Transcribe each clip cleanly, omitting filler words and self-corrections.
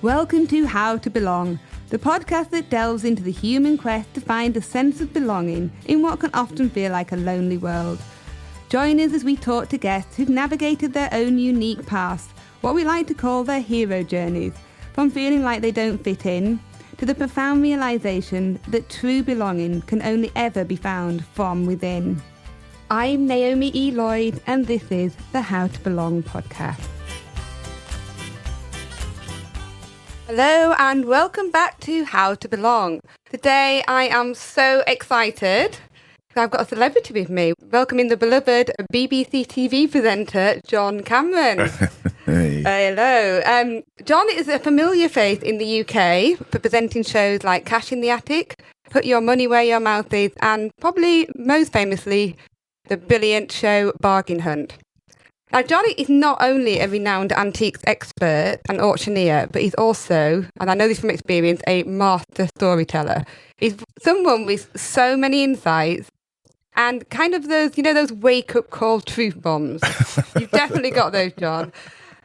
Welcome to How to Belong, the podcast that delves into the human quest to find a sense of belonging in what can often feel like a lonely world. Join us as we talk to guests who've navigated their own unique paths, what we like to call their hero journeys, from feeling like they don't fit in, to the profound realisation that true belonging can only ever be found from within. I'm Naomi E. Lloyd, and this is the How to Belong podcast. Hello and welcome back to How to Belong. Today I am so excited. I've got a celebrity with me, welcoming the beloved BBC TV presenter, John Cameron. Hey. Hello. John is a familiar face in the UK for presenting shows like Cash in the Attic, Put Your Money Where Your Mouth Is, and probably most famously, the brilliant show Bargain Hunt. Now, John is not only a renowned antiques expert and auctioneer, but he's also, and I know this from experience, a master storyteller. He's someone with so many insights and kind of those wake-up call truth bombs. You've definitely got those, John.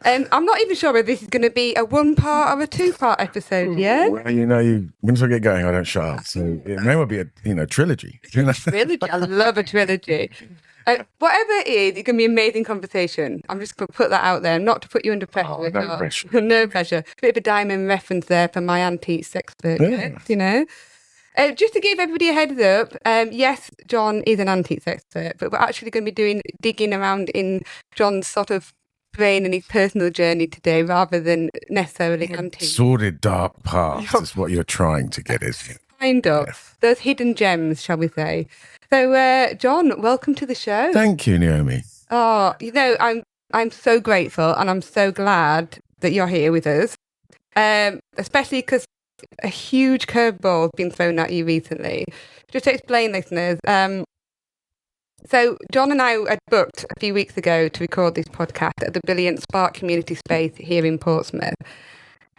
I'm not even sure whether this is going to be a one-part or a two-part episode, yeah? Well, once I get going, I don't shut up. So it may well be a trilogy. Trilogy? I love a trilogy. Whatever it is, it's going to be an amazing conversation. I'm just going to put that out there, not to put you under pressure. Oh, no pressure. No pressure. Bit of a diamond reference there for my antiques expert, Yeah. Just to give everybody a heads up, yes, John is an antiques expert, but we're actually going to be digging around in John's sort of brain and his personal journey today, rather than necessarily antiques. Sordid dark past is what you're trying to get, isn't it? Kind of. Yeah. Those hidden gems, shall we say. So, John, welcome to the show. Thank you, Naomi. Oh, I'm so grateful and I'm so glad that you're here with us, especially because a huge curveball has been thrown at you recently. Just to explain, listeners, so John and I had booked a few weeks ago to record this podcast at the brilliant Spark Community Space here in Portsmouth,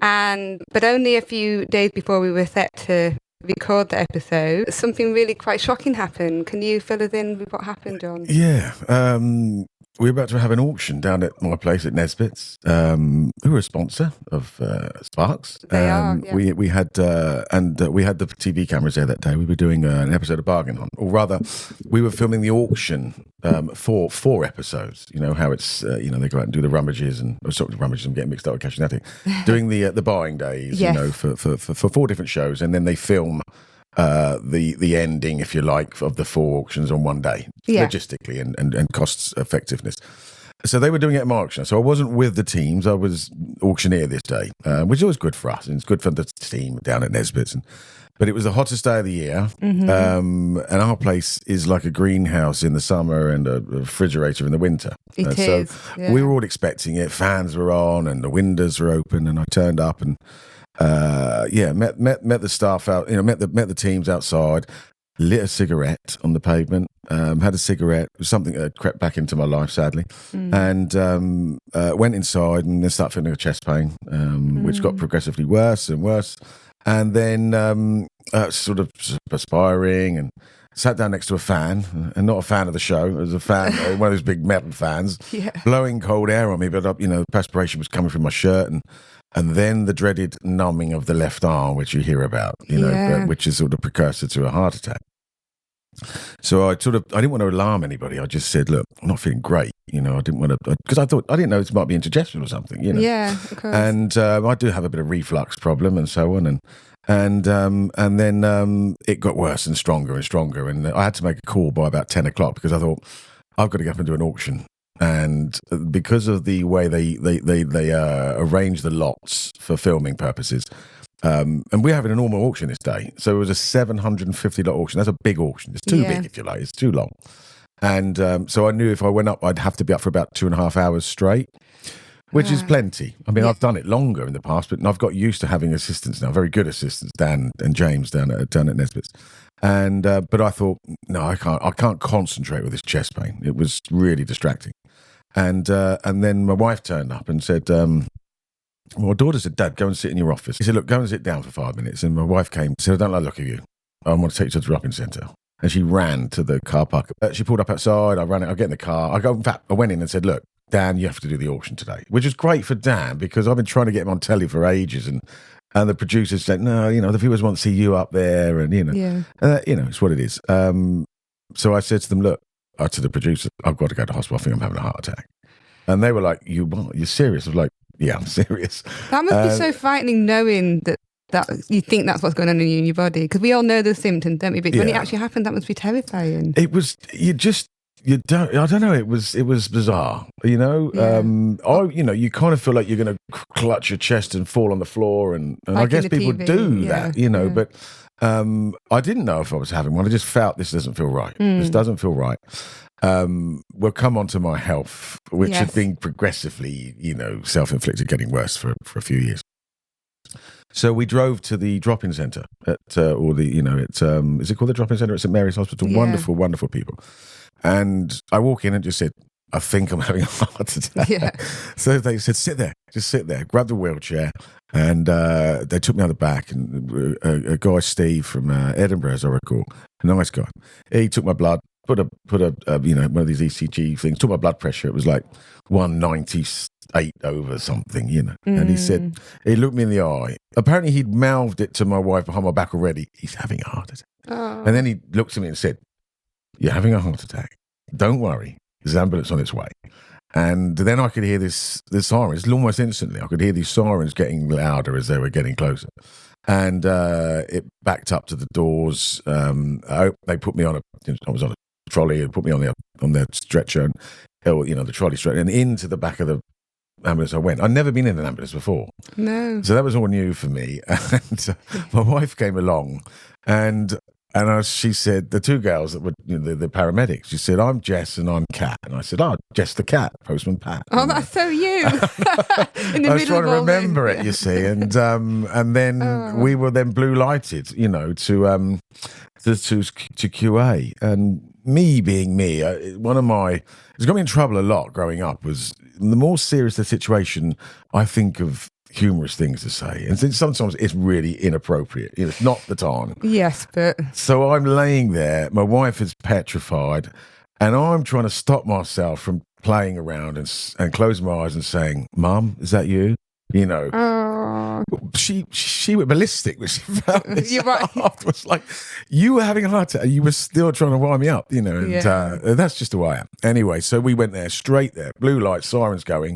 but only a few days before we were set to record the episode, something really quite shocking happened. Can you fill us in with what happened, John? Yeah. We were about to have an auction down at my place at Nesbitt's, who are a sponsor of Sparks. They are, yeah. We had the TV cameras there that day. We were doing an episode of Bargain Hunt, or rather, we were filming the auction for 4 episodes. You know how it's they go out and do the rummages and I'm getting mixed up with Cash and Attic, doing the buying days. Yes. For 4 different shows, and then they film the ending, if you like, of the 4 auctions on one day, logistically and cost effectiveness. So they were doing it at my auction. So I wasn't with the teams. I was auctioneer this day, which is always good for us. And it's good for the team down at Nesbitt's. But it was the hottest day of the year. Mm-hmm. And our place is like a greenhouse in the summer and a refrigerator in the winter. It is. So yeah. we were all expecting it. Fans were on and the windows were open. And I turned up and met the staff out, met the teams outside, lit a cigarette on the pavement, had a cigarette, something that crept back into my life, sadly, and went inside and then started feeling a chest pain, which got progressively worse and worse, and then sort of perspiring and sat down next to a fan, and not a fan of the show. It was a fan, one of those big metal fans, blowing cold air on me, but perspiration was coming from my shirt and then the dreaded numbing of the left arm, which you hear about, which is sort of precursor to a heart attack. So I didn't want to alarm anybody. I just said, look, I'm not feeling great. I didn't want to, because I didn't know this might be indigestion or something, Yeah, of course. And I do have a bit of reflux problem and so on. And then it got worse and stronger. And I had to make a call by about 10 o'clock because I thought, I've got to go up and do an auction. And because of the way they arrange the lots for filming purposes, and we're having a normal auction this day, so it was a 750 lot auction. That's a big auction. It's too big, if you like. It's too long. And so I knew if I went up, I'd have to be up for about 2.5 hours straight, which is plenty. I mean, I've done it longer in the past, but I've got used to having assistants now, very good assistants, Dan and James down at Nesbitt's. And but I thought, no, I can't concentrate with this chest pain. It was really distracting. And then my wife turned up and said, my daughter said, Dad, go and sit in your office. He said, look, go and sit down for 5 minutes. And my wife came and said, I don't like the look of you. I want to take you to the drop-in centre. And she ran to the car park. She pulled up outside. I ran it. I get in the car. I went in and said, look, Dan, you have to do the auction today, which is great for Dan because I've been trying to get him on telly for ages, and the producers said, no, the viewers want to see you up there, and it's what it is. So I said to them, look, to the producer, I've got to go to hospital. I think I'm having a heart attack. And they were like, you're serious? I was like, yeah, I'm serious. That must be so frightening knowing that you think that's what's going on in your body, because we all know the symptoms, don't we? But when it actually happened, that must be terrifying. It was, I don't know, it was bizarre, you kind of feel like you're going to clutch your chest and fall on the floor, and I guess people do that, but I didn't know if I was having one. I just felt this doesn't feel right. This doesn't feel right. We'll come on to my health, which had been progressively, self-inflicted, getting worse for a few years. So we drove to the drop-in centre is it called the drop-in centre at St Mary's Hospital? Yeah. Wonderful, wonderful people. And I walk in and just said, I think I'm having a heart attack. Yeah. So they said, just sit there, grab the wheelchair. And they took me on the back, and a guy, Steve from Edinburgh, as I recall, a nice guy. He took my blood, put a one of these ECG things, took my blood pressure. It was like 198 over something, And he said, he looked me in the eye. Apparently he'd mouthed it to my wife behind my back already. He's having a heart attack. Oh. And then he looked at me and said, you're having a heart attack. Don't worry. There's an ambulance on its way. And then I could hear this sirens almost instantly. I could hear these sirens getting louder as they were getting closer. And it backed up to the doors. They put me on I was on a trolley, and put me on the stretcher, and the trolley stretcher, and into the back of the ambulance I went. I'd never been in an ambulance before. No. So that was all new for me. And my wife came along, and she said, the two girls that were the paramedics, she said, I'm Jess and I'm Kat. And I said, Jess the Cat, Postman Pat. Oh, that's so you. In the I was trying to remember it, you see. And then we were then blue lighted, to QA. And me being me, it's got me in trouble a lot growing up, was the more serious the situation, I think of humorous things to say, and sometimes it's really inappropriate. It's not the time. Yes, but so I'm laying there. My wife is petrified, and I'm trying to stop myself from playing around and closing my eyes and saying, "Mum, is that you?" She went ballistic when she found this. You're right. Afterwards, like, you were having a heart attack, you were still trying to wind me up, and that's just who I am. Anyway, so we went there, straight there, blue lights, sirens going.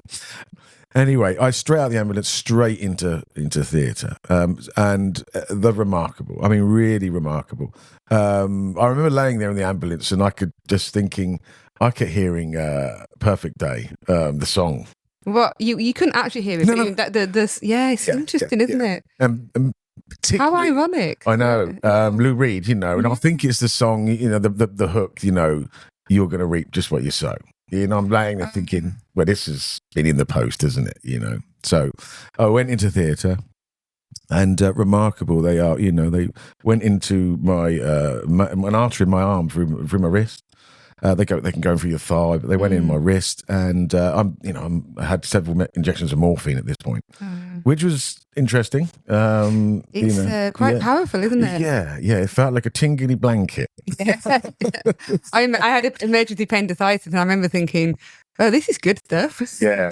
Anyway, I straight out of the ambulance, straight into theatre, and they're remarkable. I mean, really remarkable. I remember laying there in the ambulance, and I kept hearing "Perfect Day," the song. What you couldn't actually hear it? No. It's interesting, isn't it? How ironic! I know, Lou Reed, and I think it's the song, the hook, you're going to reap just what you sow. I'm laying there thinking, well, this has been in the post, isn't it? So I went into theatre, and remarkable they are. They went into an artery in my arm through my wrist. They can go through your thigh, but they went in my wrist, and I had several injections of morphine at this point, which was interesting. It's quite powerful, isn't it? Yeah. It felt like a tingly blanket. Yeah. I had emergency appendicitis, and I remember thinking, "Oh, this is good stuff." Yeah.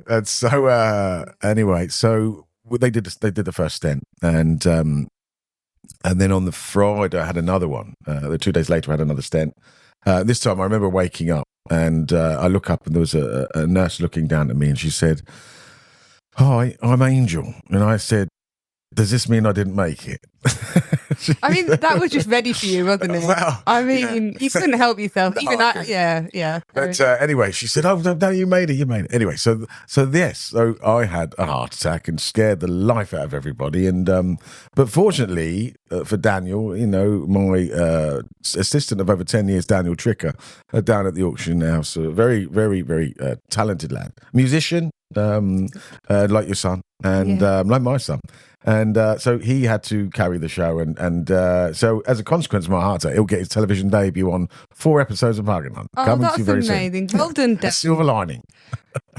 And so anyway, so they did the first stent, and then on the Friday I had another one. 2 days later I had another stent. This time I remember waking up, and I look up, and there was a nurse looking down at me, and she said, "Hi, I'm Angel." And I said, "Does this mean I didn't make it?" I mean, that was just ready for you, wasn't it? Well, I mean, you couldn't help yourself. Even that, yeah. But anyway, she said, "Oh no, you made it. Anyway, so I had a heart attack and scared the life out of everybody. And but fortunately for Daniel, my assistant of over 10 years, Daniel Tricker, down at the auction house, a very, very, very talented lad, musician, like your son, and like my son. And so he had to carry the show, and so as a consequence of my heart attack, he'll get his television debut on 4 episodes of Bargain Hunt. Oh, that's amazing! Well done, Dan. Silver lining.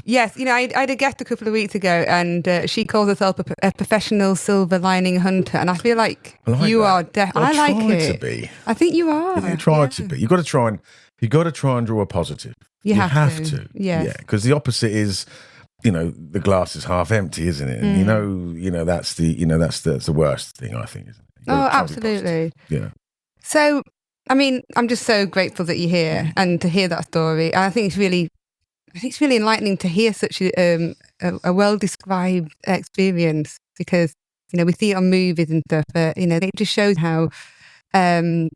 Yes, I had a guest a couple of weeks ago, and she calls herself a professional silver lining hunter, and I feel like you are. I like it. To be. I think you are. You try to be. You've got to try and You got to try and draw a positive. You have to. Yes. Yeah, because the opposite is, the glass is half empty, isn't it? And that's the worst thing, I think, isn't it? Oh, absolutely. Yeah. So, I mean, I'm just so grateful that you're here and to hear that story. And I think it's really enlightening to hear such a well-described experience, because, we see it on movies and stuff, but, it just shows how, that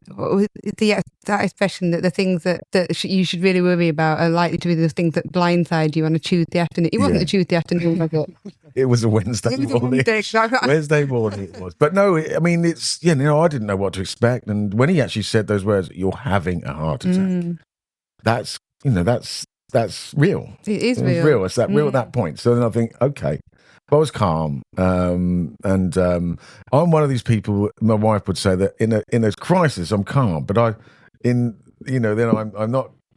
expression that the things that you should really worry about are likely to be the things that blindside you on a Tuesday afternoon. It wasn't a Tuesday afternoon, was it? It was a Wednesday morning. Wednesday morning it was. But no, I mean, it's, I didn't know what to expect. And when he actually said those words, "You're having a heart attack," that's real. It is real. It's that real at that point. So then I think, okay. I was calm, and I'm one of these people. My wife would say that in a crisis, I'm calm, but then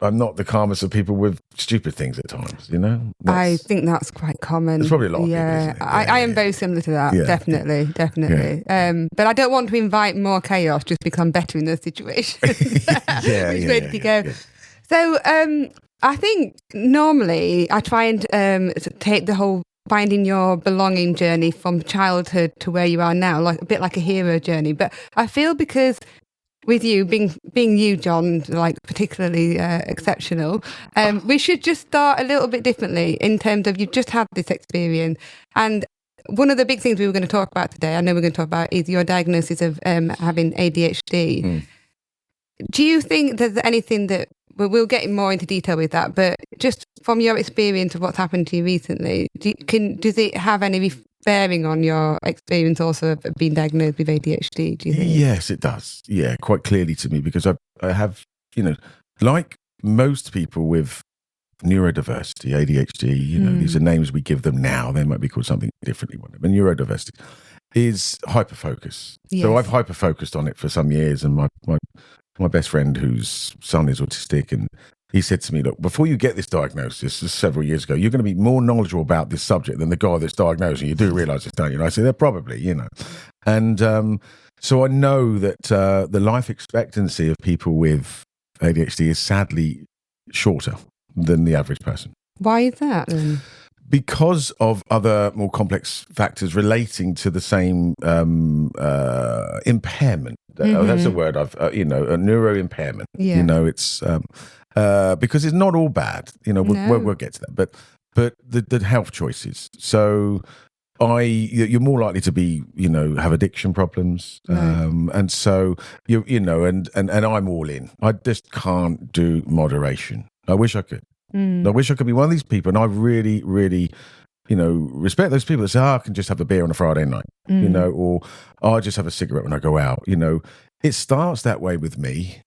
I'm not the calmest of people with stupid things at times. I think that's quite common. There's probably a lot of people, isn't it? I am very similar to that. Yeah, definitely. Yeah. But I don't want to invite more chaos just because I'm better in those situations. Ready to go. Yeah. So I think normally I try and take the whole finding your belonging journey from childhood to where you are now, like a bit like a hero journey. But I feel because with you being you, John, like particularly exceptional, we should just start a little bit differently in terms of you've just had this experience. And one of the big things we were going to talk about today, I know we're going to talk about, is your diagnosis of having ADHD. Do you think there's anything that, we'll get more into detail with that, but just from your experience of what's happened to you recently, does it have any bearing on your experience also of being diagnosed with ADHD, do you think? Yes, it does. Yeah, quite clearly to me, because I have, like most people with neurodiversity, ADHD, these are names we give them now. They might be called something differently. But neurodiversity is hyperfocus. Yes. So I've hyperfocused on it for some years, and my best friend whose son is autistic, and he said to me, look, before you get this diagnosis, several years ago, you're going to be more knowledgeable about this subject than the guy that's diagnosed. And you do realise this, don't you? And I said, they're probably, And so I know that the life expectancy of people with ADHD is sadly shorter than the average person. Why is that then? Because of other more complex factors relating to the same impairment. That's a word a neuro impairment. Yeah. It's because it's not all bad. We'll get to that. But the health choices. So you're more likely to be, have addiction problems. Right. And so and I'm all in. I just can't do moderation. I wish I could. I wish I could be one of these people, and I really, really, respect those people that say, I can just have a beer on a Friday night, or I just have a cigarette when I go out. It starts that way with me,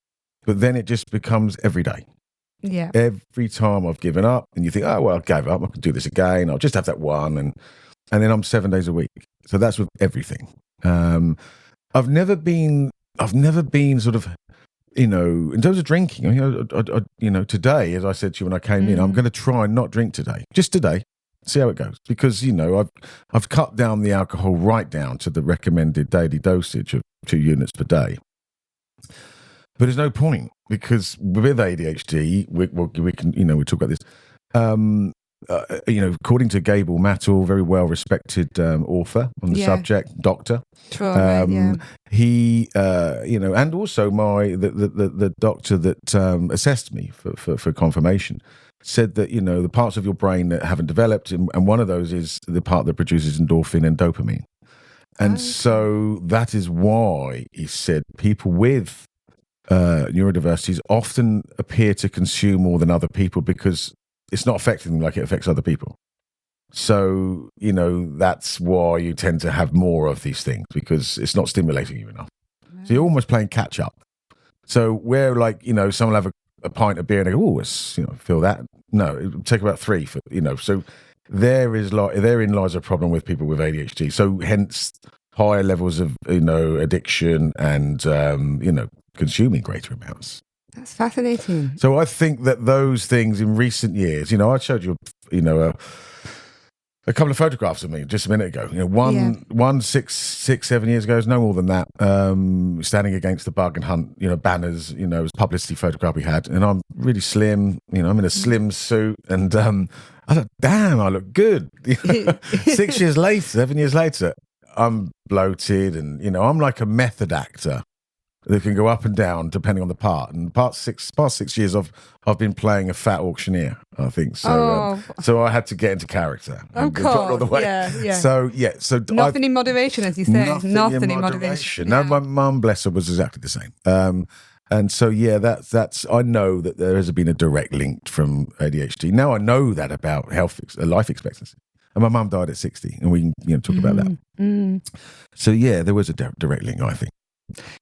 but then it just becomes every day. Yeah. Every time I've given up, and you think, oh, well, I gave up, I can do this again, I'll just have that one, and then I'm 7 days a week. So that's with everything. I've never been sort of, in terms of drinking, today, as I said to you when I came in, I'm going to try and not drink today, just today, see how it goes. Because, I've cut down the alcohol right down to the recommended daily dosage of 2 units per day. But there's no point, because with ADHD, we can, we talk about this, according to Gable Mattel, very well-respected author on the subject, doctor. He, and also the doctor that assessed me for confirmation said that, the parts of your brain that haven't developed, and one of those is the part that produces endorphin and dopamine. And so that is why he said people with neurodiversities often appear to consume more than other people, because it's not affecting them like it affects other people. So, that's why you tend to have more of these things, because it's not stimulating you enough. Right. So you're almost playing catch up. So where someone will have a pint of beer and they go, oh, it's, feel that. No, it would take about 3 for, so therein lies a problem with people with ADHD. So hence higher levels of, addiction and, consuming greater amounts. That's fascinating. So I think that those things in recent years, I showed you, a couple of photographs of me just a minute ago. One 7 years ago, no more than that. Standing against the bug and hunt, banners. It was a publicity photograph we had, and I'm really slim. I'm in a slim suit, and I thought, damn, I look good. 6 years later, 7 years later, I'm bloated, and I'm like a method actor. They can go up and down depending on the part. And past 6 years, I've been playing a fat auctioneer, I think. So, so I had to get into character. Of course, all the way. Yeah. So nothing in moderation, as you say. Nothing in moderation. No, my mum, bless her, was exactly the same. And so that's. I know that there has been a direct link from ADHD. Now I know that about life expectancy. And my mum died at 60, and we can talk about that. So there was a direct link, I think.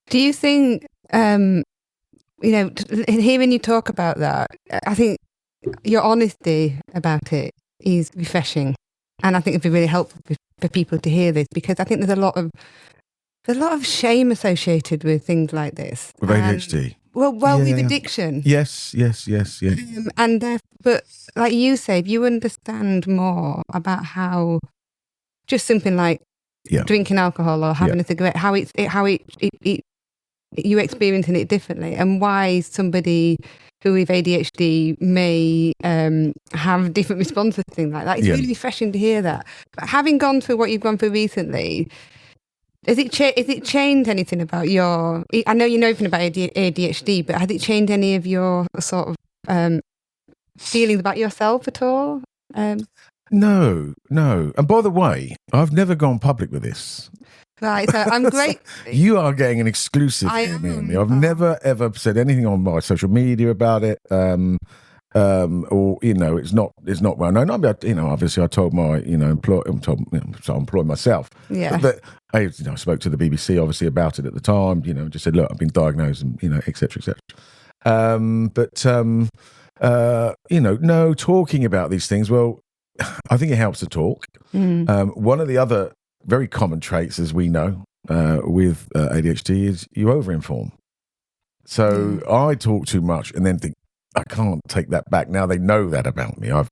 Do you think, hearing you talk about that, I think your honesty about it is refreshing, and I think it'd be really helpful for people to hear this, because I think there's a lot of shame associated with things like this. With ADHD. With addiction. Yes. But like you say, if you understand more about how just something like drinking alcohol or having a cigarette, how you're experiencing it differently, and why somebody who with ADHD may have different responses to things like that. It's really refreshing to hear that. But having gone through what you've gone through recently, has it changed anything about your? I know you know everything about ADHD, but has it changed any of your sort of feelings about yourself at all? No. And by the way, I've never gone public with this. Right, so I'm great. You are getting an exclusive from me. I've never ever said anything on my social media about it. Or it's not well known. Obviously I told my I employ myself. Yeah. But I spoke to the BBC obviously about it at the time. Just said, look, I've been diagnosed, and etc. No talking about these things. Well, I think it helps to talk. One of the other very common traits, as we know, with ADHD is you overinform. So I talk too much and then think, I can't take that back. Now they know that about me. I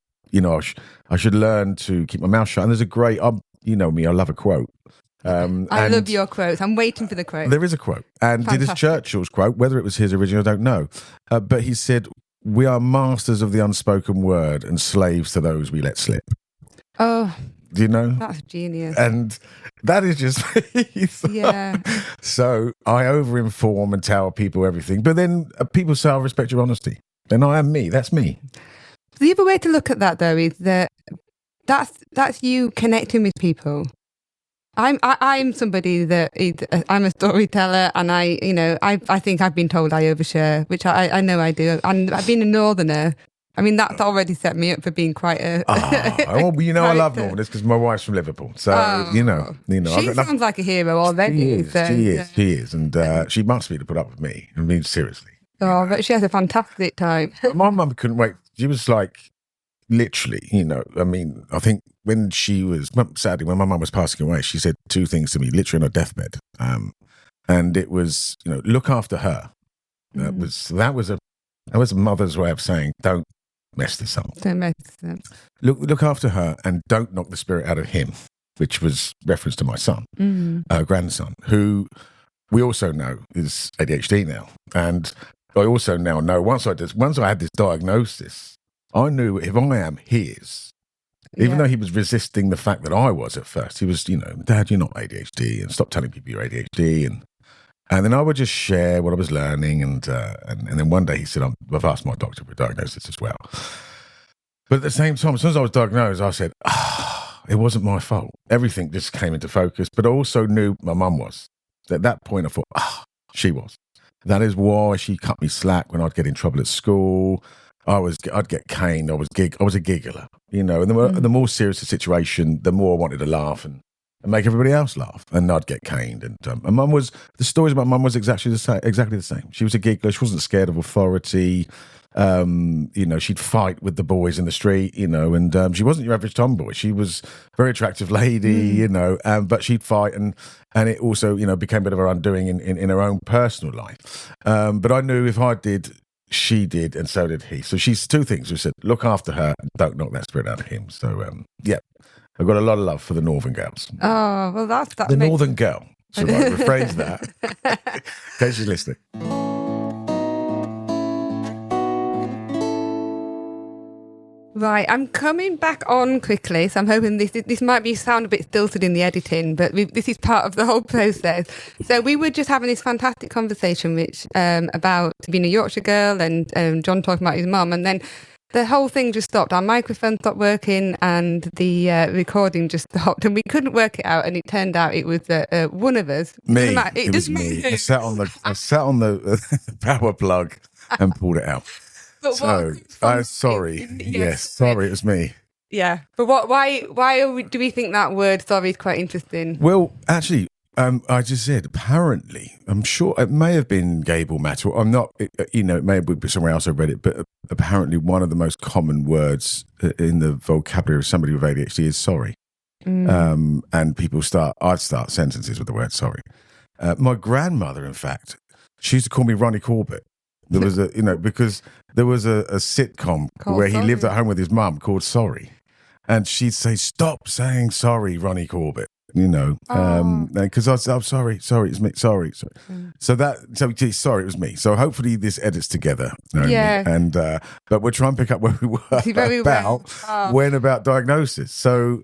should learn to keep my mouth shut. And there's a great, me, I love a quote. I love your quotes. I'm waiting for the quote. There is a quote. And it is Churchill's quote. Whether it was his original, I don't know. But he said, we are masters of the unspoken word and slaves to those we let slip. Oh, do you know? That's genius. And that is just me. So I overinform and tell people everything. But then people say, I respect your honesty. Then I am me. That's me. The other way to look at that, though, is that's you connecting with people. I'm somebody that I'm a storyteller, and I think I've been told I overshare, which I know I do. And I've been a northerner. I mean, that's already set me up for being quite a. I love Northerners because my wife's from Liverpool, so She sounds like a hero already. She is, and she must be to put up with me. I mean, seriously. Oh, but she has a fantastic time. My mum couldn't wait. She was like, literally, I mean, I think when sadly, when my mum was passing away, she said two things to me, literally on her deathbed. And it was, look after her. That was a mother's way of saying, don't mess this up. Don't mess this up. Look after her and don't knock the spirit out of him, which was reference to my son, grandson, who we also know is ADHD now. And I also now know, once I had this diagnosis, I knew if I am his, even though he was resisting the fact that I was at first, he was, Dad, you're not ADHD, and stop telling people you're ADHD. And then I would just share what I was learning. And then one day he said, I've asked my doctor for a diagnosis as well. But at the same time, as soon as I was diagnosed, I said, it wasn't my fault. Everything just came into focus. But I also knew my mum was. At that point, I thought, she was. That is why she cut me slack when I'd get in trouble at school. I'd get caned. I was a giggler, and the more serious the situation, the more I wanted to laugh and make everybody else laugh, and I'd get caned. And the stories about mum was exactly the same. She was a giggler. She wasn't scared of authority. She'd fight with the boys in the street, and she wasn't your average tomboy. She was a very attractive lady, but she'd fight, and it also, became a bit of her undoing in her own personal life. But I knew if I did, she did, and so did he. So she's two things. We said, look after her and don't knock that spirit out of him. So, I've got a lot of love for the Northern girls. Oh, well, that The makes... Northern girl. So I rephrase that in case you're listening. Right, I'm coming back on quickly, so I'm hoping this might sound a bit stilted in the editing, but this is part of the whole process. So we were just having this fantastic conversation, which about being a Yorkshire girl, and John talking about his mum, and then the whole thing just stopped. Our microphone stopped working, and the recording just stopped, and we couldn't work it out. And it turned out it was one of us. Me, it was me. I sat on the power plug and pulled it out. But so, sorry. Yes, sorry, it was me. Yeah, but why do we think that word "sorry" is quite interesting? Well, actually, I just said apparently. I'm sure it may have been Gable Matter. I'm not. It may be somewhere else I read it, but apparently one of the most common words in the vocabulary of somebody with ADHD is sorry. And I'd start sentences with the word sorry. My grandmother, in fact, she used to call me Ronnie Corbett. There was because there was a sitcom where he lived at home with his mum called Sorry. And she'd say, "Stop saying sorry, Ronnie Corbett." Because I'm sorry, it's me, sorry. Sorry, it was me. So hopefully this edits together. Yeah. And but we'll try and pick up where we were about diagnosis. So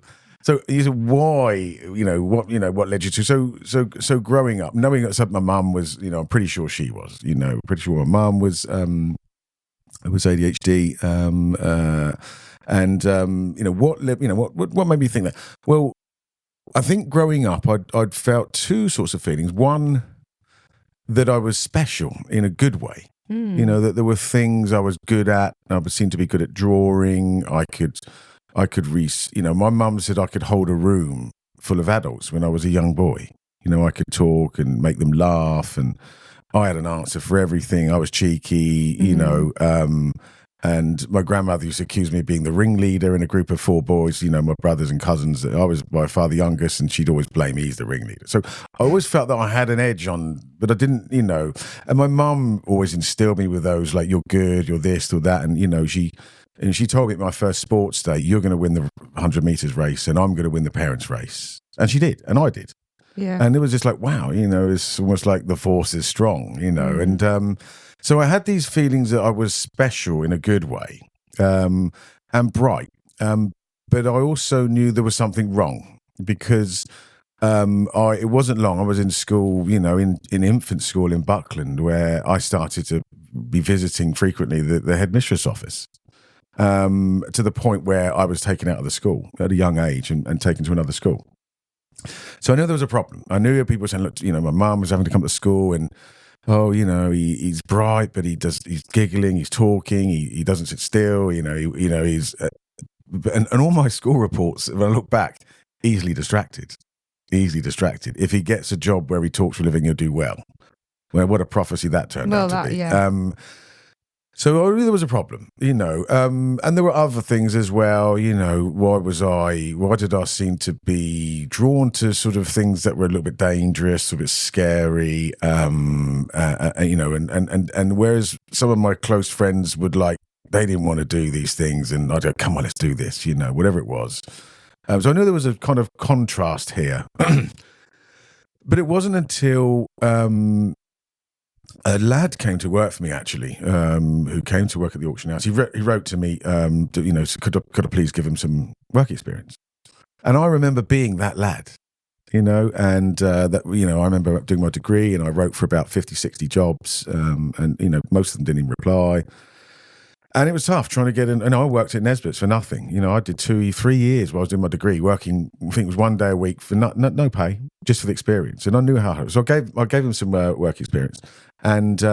you said why? What led you to? So growing up, knowing that my mum was, I'm pretty sure she was. Pretty sure my mum was ADHD. What made me think that? Well, I think growing up, I'd felt two sorts of feelings. One, that I was special in a good way. That there were things I was good at. I seemed to be good at drawing. I could my mum said I could hold a room full of adults when I was a young boy. I could talk and make them laugh, and I had an answer for everything. I was cheeky, and my grandmother used to accuse me of being the ringleader in a group of four boys, my brothers and cousins. I was by far the youngest, and she'd always blame me as the ringleader. So I always felt that I had an edge on, but I didn't, and my mum always instilled me with those, like, you're good, you're this or that. And she told me at my first sports day, you're going to win the 100 meters race and I'm going to win the parents' race. And she did, and I did. Yeah. And it was just like, wow, it's almost like the force is strong, And so I had these feelings that I was special in a good way, and bright. But I also knew there was something wrong because it wasn't long. I was in school, in infant school in Buckland, where I started to be visiting frequently the headmistress office. To the point where I was taken out of the school at a young age and taken to another school. So I knew there was a problem. I knew people were saying, look, my mum was having to come to school and, he's bright, but he's giggling, he's talking, he doesn't sit still, he's, and all my school reports, when I look back, easily distracted. If he gets a job where he talks for a living, he'll do well. Well, what a prophecy that turned out to be. Yeah. So I knew there was a problem, and there were other things as well. Why did I seem to be drawn to sort of things that were a little bit dangerous, a bit scary, and whereas some of my close friends would they didn't want to do these things, and I'd go, come on, let's do this, whatever it was. So I knew there was a kind of contrast here, but it wasn't until a lad came to work for me, actually, who came to work at the auction house. He wrote to me, could I please give him some work experience? And I remember being that lad, and I remember doing my degree and I wrote for about 50, 60 jobs, and most of them didn't even reply. And it was tough trying to get in. And I worked at Nesbitt's for nothing. I did 3 years while I was doing my degree, working, I think it was 1 day a week for no pay, just for the experience. And I knew how hard. So I gave him some work experience. And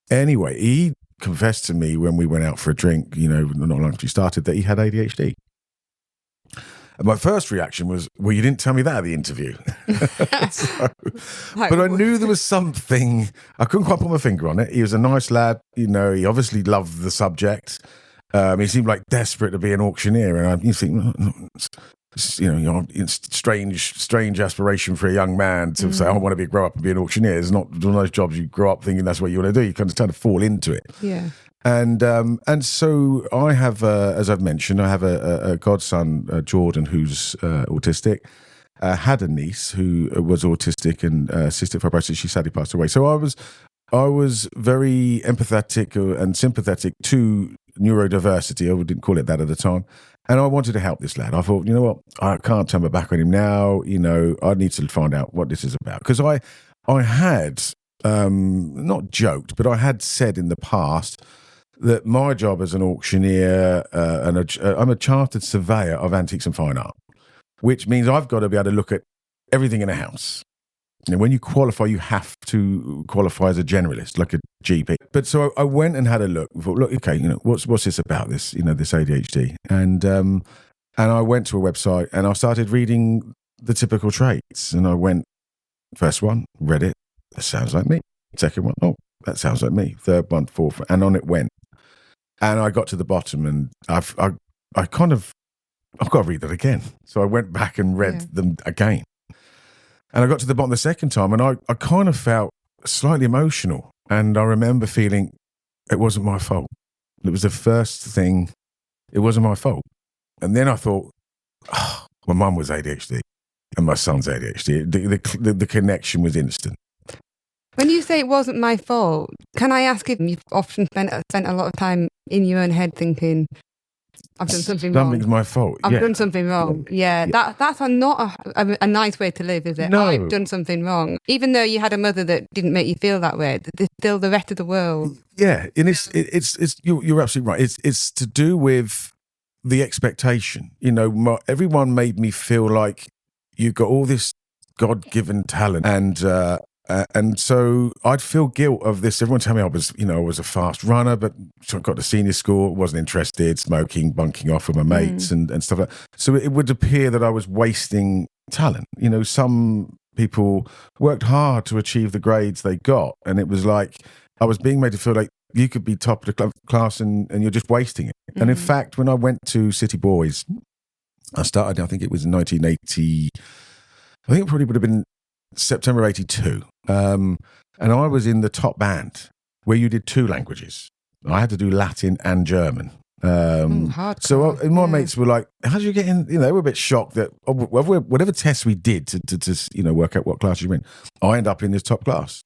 anyway, he confessed to me when we went out for a drink, not long after he started, that he had ADHD. And my first reaction was, well, you didn't tell me that at the interview. But I knew there was something. I couldn't quite put my finger on it. He was a nice lad. He obviously loved the subject. He seemed like desperate to be an auctioneer. And you think, strange aspiration for a young man to say, I want to grow up and be an auctioneer. It's not one of those jobs you grow up thinking that's what you want to do. You kind of fall into it. Yeah. And so I have, as I've mentioned, I have a godson, Jordan, who's autistic. Had a niece who was autistic and cystic fibrosis. She sadly passed away. So I was very empathetic and sympathetic to neurodiversity. I didn't call it that at the time. And I wanted to help this lad. I thought, you know what? I can't turn my back on him now. I need to find out what this is about. Because I had, not joked, but I had said in the past that my job as an auctioneer, I'm a chartered surveyor of antiques and fine art, which means I've got to be able to look at everything in a house. And when you qualify, you have to qualify as a generalist, like a GP. But so I went and had a look. I thought, look, okay, what's this about? This, this ADHD, and I went to a website and I started reading the typical traits. And I went, first one, read it. That sounds like me. Second one, oh, that sounds like me. Third one, fourth, and on it went. And I got to the bottom, and I've got to read that again. So I went back and read them again. And I got to the bottom the second time, and I kind of felt slightly emotional. And I remember feeling it wasn't my fault. It was the first thing. It wasn't my fault. And then I thought, my mum was ADHD and my son's ADHD. The connection was instant. When you say it wasn't my fault, can I ask if you've often spent a lot of time in your own head thinking, I've done something wrong. Something's my fault. I've done something wrong. Yeah. That's not a nice way to live, is it? No. I've done something wrong. Even though you had a mother that didn't make you feel that way, there's still the rest of the world. Yeah, and you're absolutely right. It's to do with the expectation. Everyone made me feel like you've got all this God-given talent, and so I'd feel guilt of this. Everyone tell me I was a fast runner, but I got to senior school, wasn't interested, smoking, bunking off with my mates and stuff like that. So it would appear that I was wasting talent. Some people worked hard to achieve the grades they got, and it was like I was being made to feel like you could be top of the class and you're just wasting it. Mm-hmm. And in fact, when I went to City Boys, I started, I think it was 1980, I think it probably would have been September 82. And I was in the top band where you did two languages. I had to do Latin and German. So my mates were like, how did you get in? They were a bit shocked that whatever tests we did to work out what class you were in, I ended up in this top class.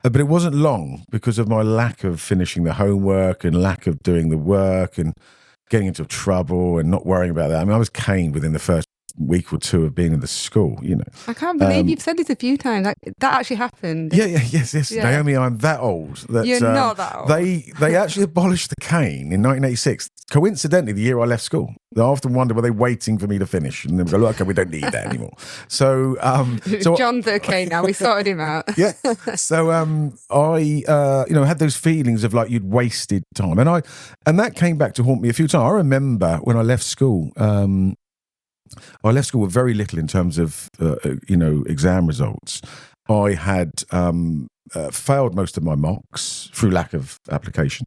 But it wasn't long because of my lack of finishing the homework and lack of doing the work and getting into trouble and not worrying about that. I mean, I was caned within the first week or two of being in the school, I can't believe you've said this a few times. That actually happened. Yes. Yeah. Naomi, I'm that old. That, You're not that old. They actually abolished the cane in 1986. Coincidentally, the year I left school. I often wonder, were they waiting for me to finish? And then we go, look, okay, we don't need that anymore. So John's okay now. We sorted him out. Yeah. So I had those feelings of like you'd wasted time, and that came back to haunt me a few times. I remember when I left school. I left school with very little in terms of, exam results. I had failed most of my mocks through lack of application.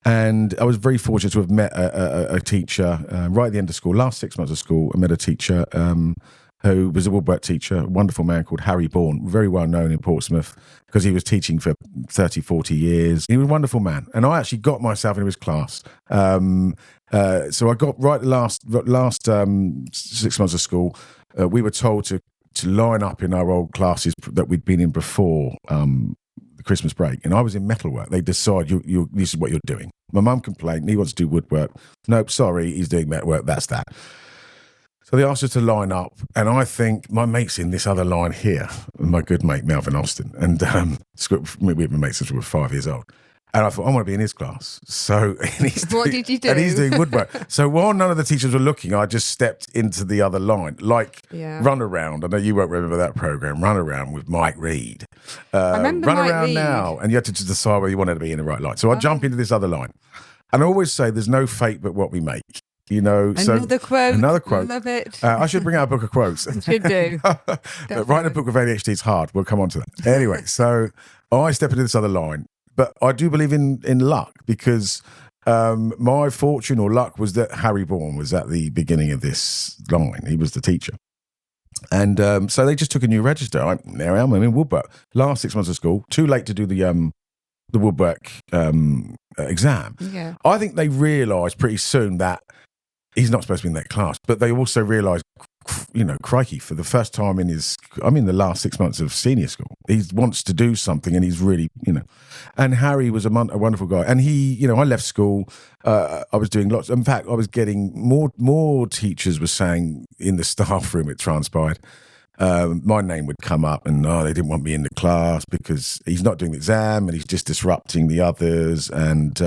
And I was very fortunate to have met a teacher right at the end of school, last 6 months of school. I met a teacher who was a woodwork teacher, a wonderful man called Harry Bourne, very well known in Portsmouth because he was teaching for 30, 40 years. He was a wonderful man. And I actually got myself into his class. So I got right last 6 months of school. We were told to line up in our old classes that we'd been in before the Christmas break. And I was in metalwork. They decide this is what you're doing. My mum complained, he wants to do woodwork. Nope, sorry, he's doing metalwork. That's that. So they asked us to line up, and I think my mate's in this other line here, my good mate Melvin Austin, and we've been mates since we were 5 years old. And I thought, I want to be in his class. So what did you do? And he's doing woodwork. So while none of the teachers were looking, I just stepped into the other line, Run Around. I know you won't remember that program, Run Around with Mike Reed. I remember Run Mike Around Reed. Now, and you had to just decide whether you wanted to be in the right line. So I jump into this other line. And I always say there's no fate but what we make. Another quote. Love it. I should bring out a book of quotes. Should do. Writing a book of ADHD is hard. We'll come on to that. Anyway, so I step into this other line. But I do believe in luck because My fortune or luck was that Harry Bourne was at the beginning of this line. He was the teacher. And so they just took a new register. There I am, I'm in woodwork. Last 6 months of school, too late to do the woodwork exam. Yeah. I think they realised pretty soon that he's not supposed to be in that class, but they also realised, crikey, for the first time in the last 6 months of senior school, he wants to do something and he's really, and Harry was a wonderful guy. And he, I left school, I was doing lots, in fact, I was getting more teachers were saying in the staff room, it transpired, my name would come up and they didn't want me in the class because he's not doing the exam and he's just disrupting the others. And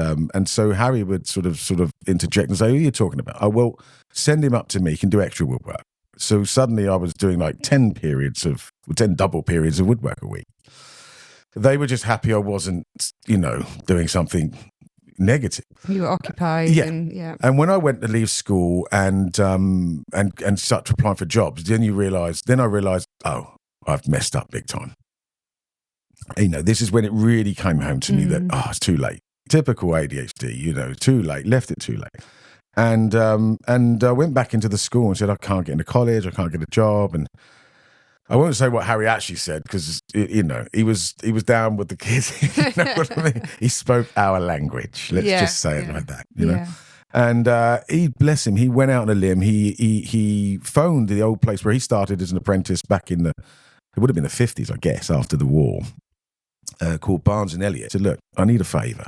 so Harry would sort of interject and say, who are you talking about? Oh, well, send him up to me. He can do extra woodwork. So suddenly I was doing like 10 double periods of woodwork a week. They were just happy I wasn't, doing something negative. You were occupied. Yeah. And when I went to leave school and start applying for jobs, then I realised, oh, I've messed up big time. This is when it really came home to me that, it's too late. Typical ADHD, too late, left it too late. And I went back into the school and said, I can't get into college, I can't get a job. And I won't say what Harry actually said because, he was down with the kids. You know what I mean? He spoke our language. Let's just say it like that, know. And he, bless him, he went out on a limb. He phoned the old place where he started as an apprentice back it would have been the 50s, I guess, after the war, called Barnes and Elliott. He said, look, I need a favour.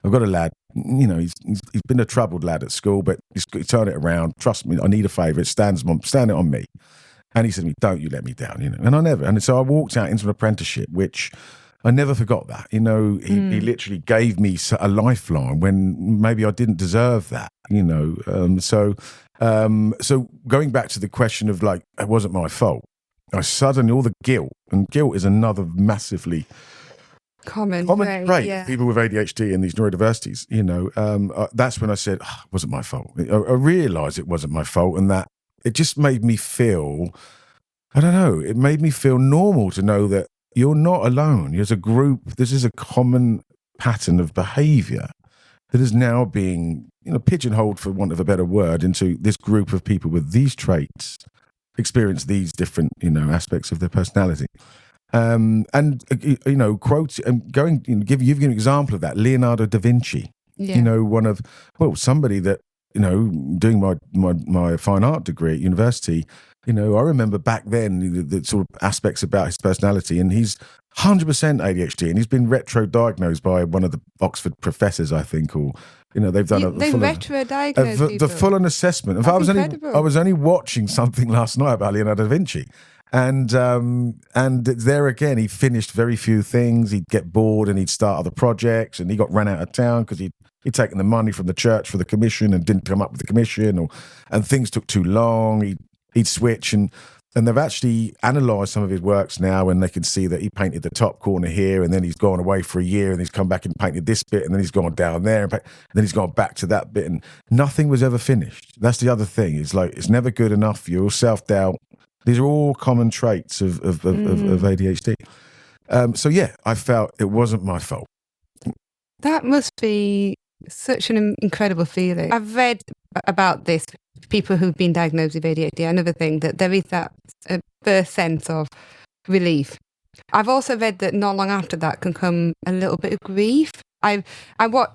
I've got a lad, he's been a troubled lad at school, but he's turned it around. Trust me, I need a favour. Stand it on me. And he said to me, don't you let me down, And I never. And so I walked out into an apprenticeship, which I never forgot that. He literally gave me a lifeline when maybe I didn't deserve that, So going back to the question of like, it wasn't my fault. I suddenly, all the guilt, and guilt is another massively common trait. Yeah. People with ADHD and these neurodiversities, that's when I said, it wasn't my fault. I realised it wasn't my fault, and that it just made me feel, I don't know, it made me feel normal to know that you're not alone. As a group, this is a common pattern of behaviour that is now being, pigeonholed, for want of a better word, into this group of people with these traits experience these different, aspects of their personality. Quotes and give you an example of that. Leonardo da Vinci, somebody that, doing my fine art degree at university, I remember back then the sort of aspects about his personality, and he's 100% ADHD, and he's been retro-diagnosed by one of the Oxford professors, I think, or they've done they retro-diagnosed the full-on assessment. In fact, I was only watching something last night about Leonardo da Vinci. And there again, he finished very few things. He'd get bored and he'd start other projects, and he got run out of town because he'd taken the money from the church for the commission and didn't come up with the commission, and things took too long. He'd switch, and they've actually analysed some of his works now, and they can see that he painted the top corner here, and then he's gone away for a year, and he's come back and painted this bit, and then he's gone down there, and then he's gone back to that bit, and nothing was ever finished. That's the other thing. It's like, it's never good enough. You're self-doubt. These are all common traits of ADHD. I felt it wasn't my fault. That must be such an incredible feeling. I've read about this, people who've been diagnosed with ADHD, another thing, that there is that first sense of relief. I've also read that not long after that can come a little bit of grief. I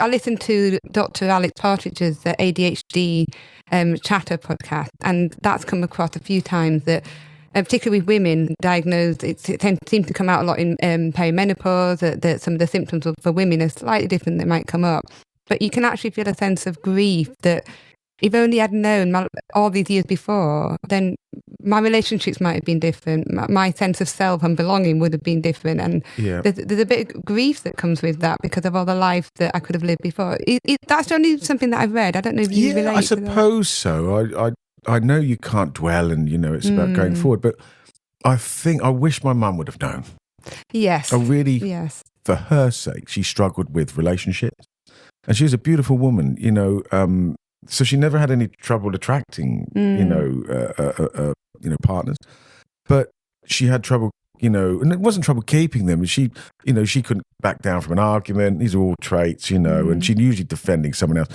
listened to Dr. Alex Partridge's ADHD Chatter podcast, and that's come across a few times that, particularly with women diagnosed, it seems to come out a lot in perimenopause, that some of the symptoms for women are slightly different that might come up. But you can actually feel a sense of grief that if only I'd known all these years before, then my relationships might have been different. My sense of self and belonging would have been different. And there's a bit of grief that comes with that because of all the life that I could have lived before. That's only something that I've read. I don't know if you relate I suppose so. I know you can't dwell, and it's about going forward, but I wish my mum would have known. Yes. Yes. For her sake, she struggled with relationships, and she was a beautiful woman, so she never had any trouble attracting, partners, but she had trouble and it wasn't trouble keeping them. She couldn't back down from an argument. These are all traits, and she's usually defending someone else.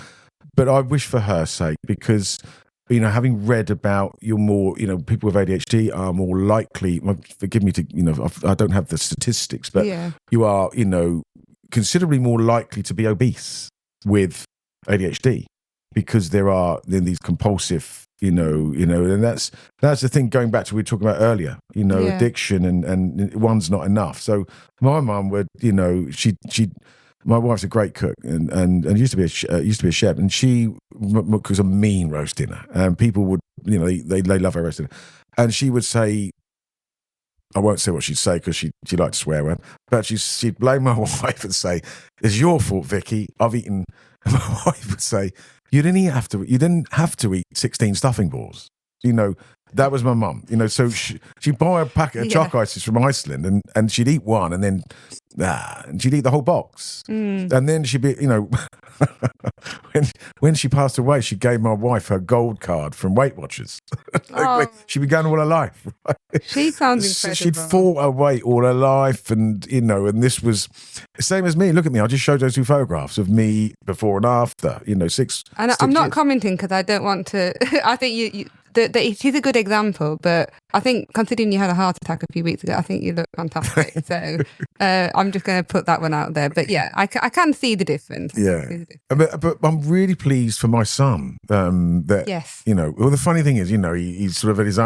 But I wish for her sake, because, having read about people with ADHD are more likely, forgive me I don't have the statistics, but you are, considerably more likely to be obese with ADHD, because there are these compulsive, and that's the thing, going back to what we were talking about earlier, addiction and one's not enough. So my mum would, my wife's a great cook and used to be a chef, and she cooks a mean roast dinner, and people would, they love her roast dinner, and she would say, I won't say what she'd say because she liked to swear word, but she'd blame my wife and say, "It's your fault, Vicky. I've eaten." And my wife would say, "You didn't have to eat 16 stuffing balls." That was my mum. So she'd buy a packet of chalk ices from Iceland, and she'd eat one, and then and she'd eat the whole box. And then she'd be, when she passed away, she gave my wife her gold card from Weight Watchers. She'd been going all her life. Right? She sounds incredible. She'd fought her weight all her life, and and this was the same as me. Look at me. I just showed those 2 photographs of me before and after. 6. And I'm not commenting because I don't want to. I think you she's a good example, but I think considering you had a heart attack a few weeks ago, I think you look fantastic. So I'm just going to put that one out there. But yeah, I can see the difference. Yeah, but I'm really pleased for my son. That yes, well, the funny thing is, he's sort of in his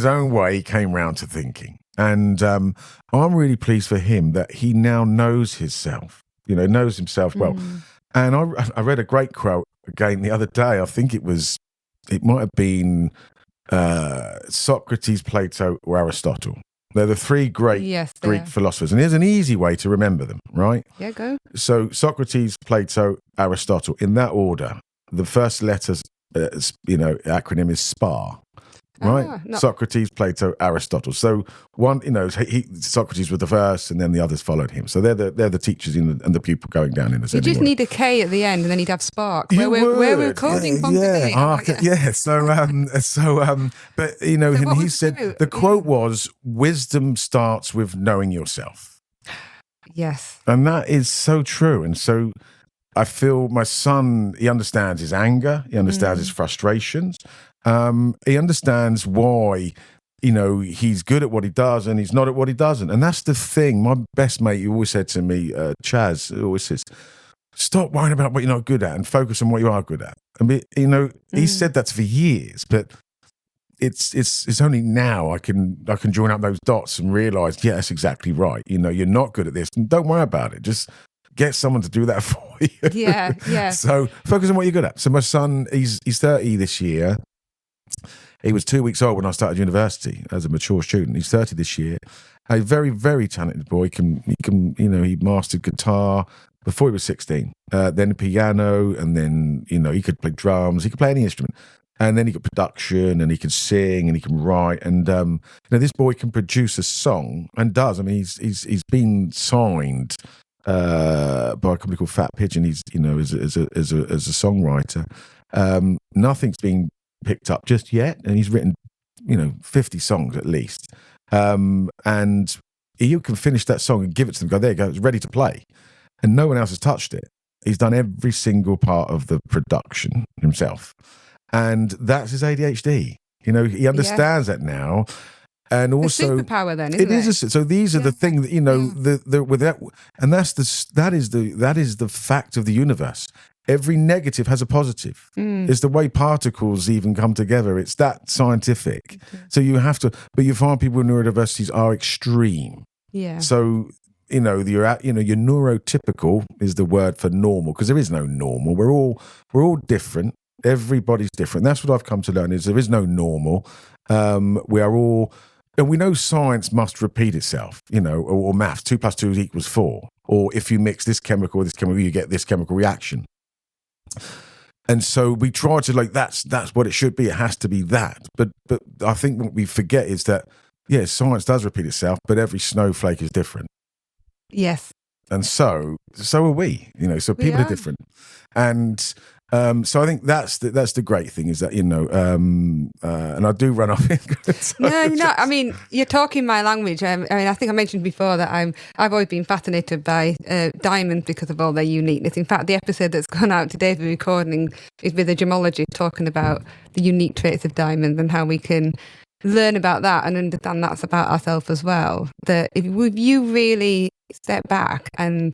own way came round to thinking, and I'm really pleased for him that he now knows himself. Knows himself well. And I read a great quote again the other day. I think it might have been Socrates, Plato, or Aristotle. They're the 3 great Greek philosophers. And here's an easy way to remember them, right? Yeah, go. So Socrates, Plato, Aristotle, in that order. The first letters, acronym is SPAR. Right, Socrates, Plato, Aristotle. So one, Socrates was the first, and then the others followed him. So they're the teachers and the pupil going down in the same. You just need a K at the end, and then you'd have Spark. Where we're recording from today. Yeah. But he said the quote was, "Wisdom starts with knowing yourself." Yes, and that is so true. And so I feel my son, he understands his anger, he understands his frustrations. He understands why, he's good at what he does and he's not at what he doesn't. And that's the thing. My best mate, he always said to me, Chaz, always says, stop worrying about what you're not good at and focus on what you are good at. And, he said that for years, but it's only now I can join up those dots and realise, yeah, that's exactly right. You're not good at this. And don't worry about it. Just get someone to do that for you. Yeah. So focus on what you're good at. So my son, he's 30 this year. He was 2 weeks old when I started university as a mature student. He's 30 this year. A very, very talented boy. He mastered guitar before he was 16. Then piano, and then he could play drums. He could play any instrument, and then he got production, and he can sing, and he can write. And this boy can produce a song and does. I mean, he's been signed by a company called Fat Pigeon. He's as a songwriter. Nothing's been picked up just yet, and he's written 50 songs at least, and you can finish that song and give it to them, go, there you go, it's ready to play, and no one else has touched it. He's done every single part of the production himself, and that's his ADHD. He understands that now. And also, superpower then, isn't it? So these are the thing that with that, and that is the fact of the universe. Every negative has a positive. It's the way particles even come together. It's that scientific. So you have to, but you find people with neurodiversities are extreme. Yeah. So you're neurotypical is the word for normal, because there is no normal. We're all different. Everybody's different. That's what I've come to learn, is there is no normal. We are all. And we know science must repeat itself, or maths, 2 + 2 = 4. Or if you mix this chemical with this chemical, you get this chemical reaction. And so we try to that's what it should be. It has to be that. But I think what we forget is that, science does repeat itself, but every snowflake is different. Yes. And so are we, so people are different. And So I think that's the great thing is that, and I do run off. No. I mean, you're talking my language. I think I mentioned before that I've always been fascinated by diamonds because of all their uniqueness. In fact, the episode that's gone out today, the recording, is with a gemologist talking about the unique traits of diamonds and how we can learn about that and understand that's about ourselves as well. That if you really step back and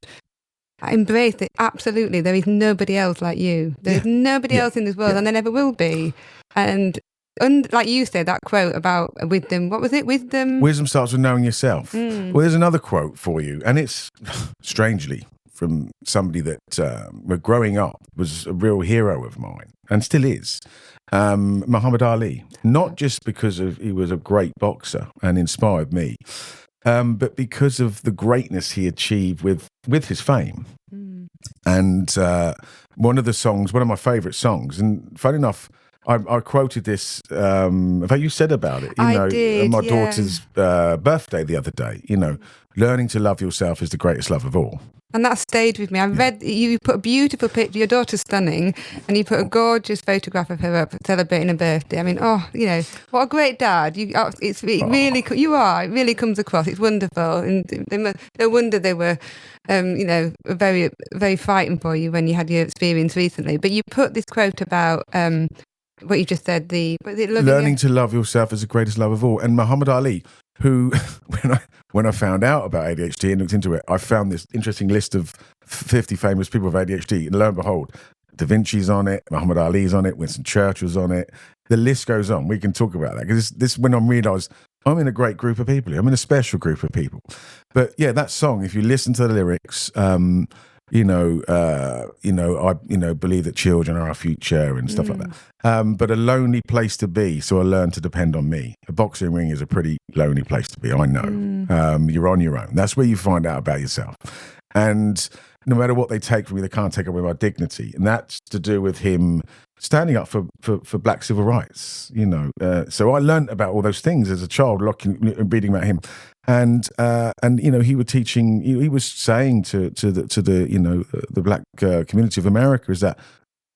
embrace it, absolutely, there is nobody else like you. There is nobody else in this world, and there never will be. And like you said, that quote about wisdom, what was it? Wisdom starts with knowing yourself. Well, there's another quote for you, and it's strangely from somebody that growing up was a real hero of mine and still is. Muhammad Ali, not just because he was a great boxer and inspired me, but because of the greatness he achieved with his fame. And one of my favourite songs, and funny enough, I quoted this, in fact you said about it, I did, on my daughter's birthday the other day, learning to love yourself is the greatest love of all. And that stayed with me. I read, you put a beautiful picture, your daughter's stunning, and you put a gorgeous photograph of her up celebrating her birthday. I mean, what a great dad. It really comes across. It's wonderful. And no wonder they were, very, very fighting for you when you had your experience recently. But you put this quote about what you just said, learning to love yourself is the greatest love of all. And Muhammad Ali, who, when I found out about ADHD and looked into it, I found this interesting list of 50 famous people with ADHD. And lo and behold, Da Vinci's on it, Muhammad Ali's on it, Winston Churchill's on it. The list goes on. We can talk about that because this when I realised I'm in a great group of people. I'm in a special group of people. But yeah, that song, if you listen to the lyrics, I believe that children are our future and stuff like that. But a lonely place to be, so I learned to depend on me. A boxing ring is a pretty lonely place to be, I know. You're on your own. That's where you find out about yourself. And no matter what they take from me, they can't take away my dignity. And that's to do with him standing up for black civil rights, So I learned about all those things as a child, reading about him. And he was teaching. He was saying to the black community of America is that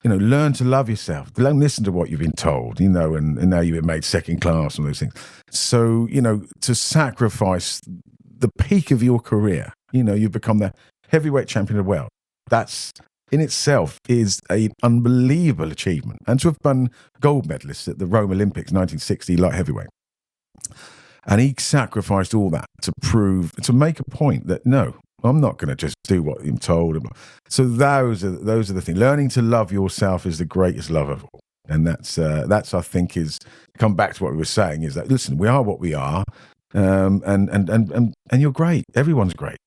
learn to love yourself. Don't listen to what you've been told. And now you've been made second class and those things. So to sacrifice the peak of your career. You've become the heavyweight champion of the world. That's in itself is an unbelievable achievement. And to have won gold medalists at the Rome Olympics 1960 light heavyweight. And he sacrificed all that to make a point that, no, I'm not going to just do what I'm told. So those are the things. Learning to love yourself is the greatest love of all. And that's I think is, come back to what we were saying, is that, listen, we are what we are. And you're great. Everyone's great.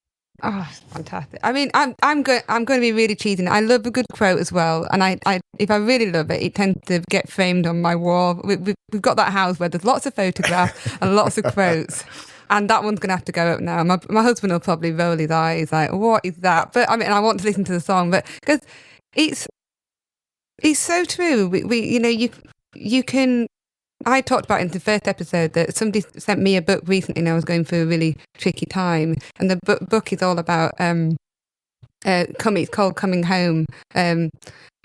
Oh, fantastic! I mean, I'm going to be really cheesy. I love a good quote as well, and I if I really love it, it tends to get framed on my wall. We've got that house where there's lots of photographs and lots of quotes, and that one's going to have to go up now. My husband will probably roll his eyes like, "What is that?" But I mean, I want to listen to the song, but because it's so true. You can. I talked about in the first episode that somebody sent me a book recently and I was going through a really tricky time. And the book is all about, it's called Coming Home. And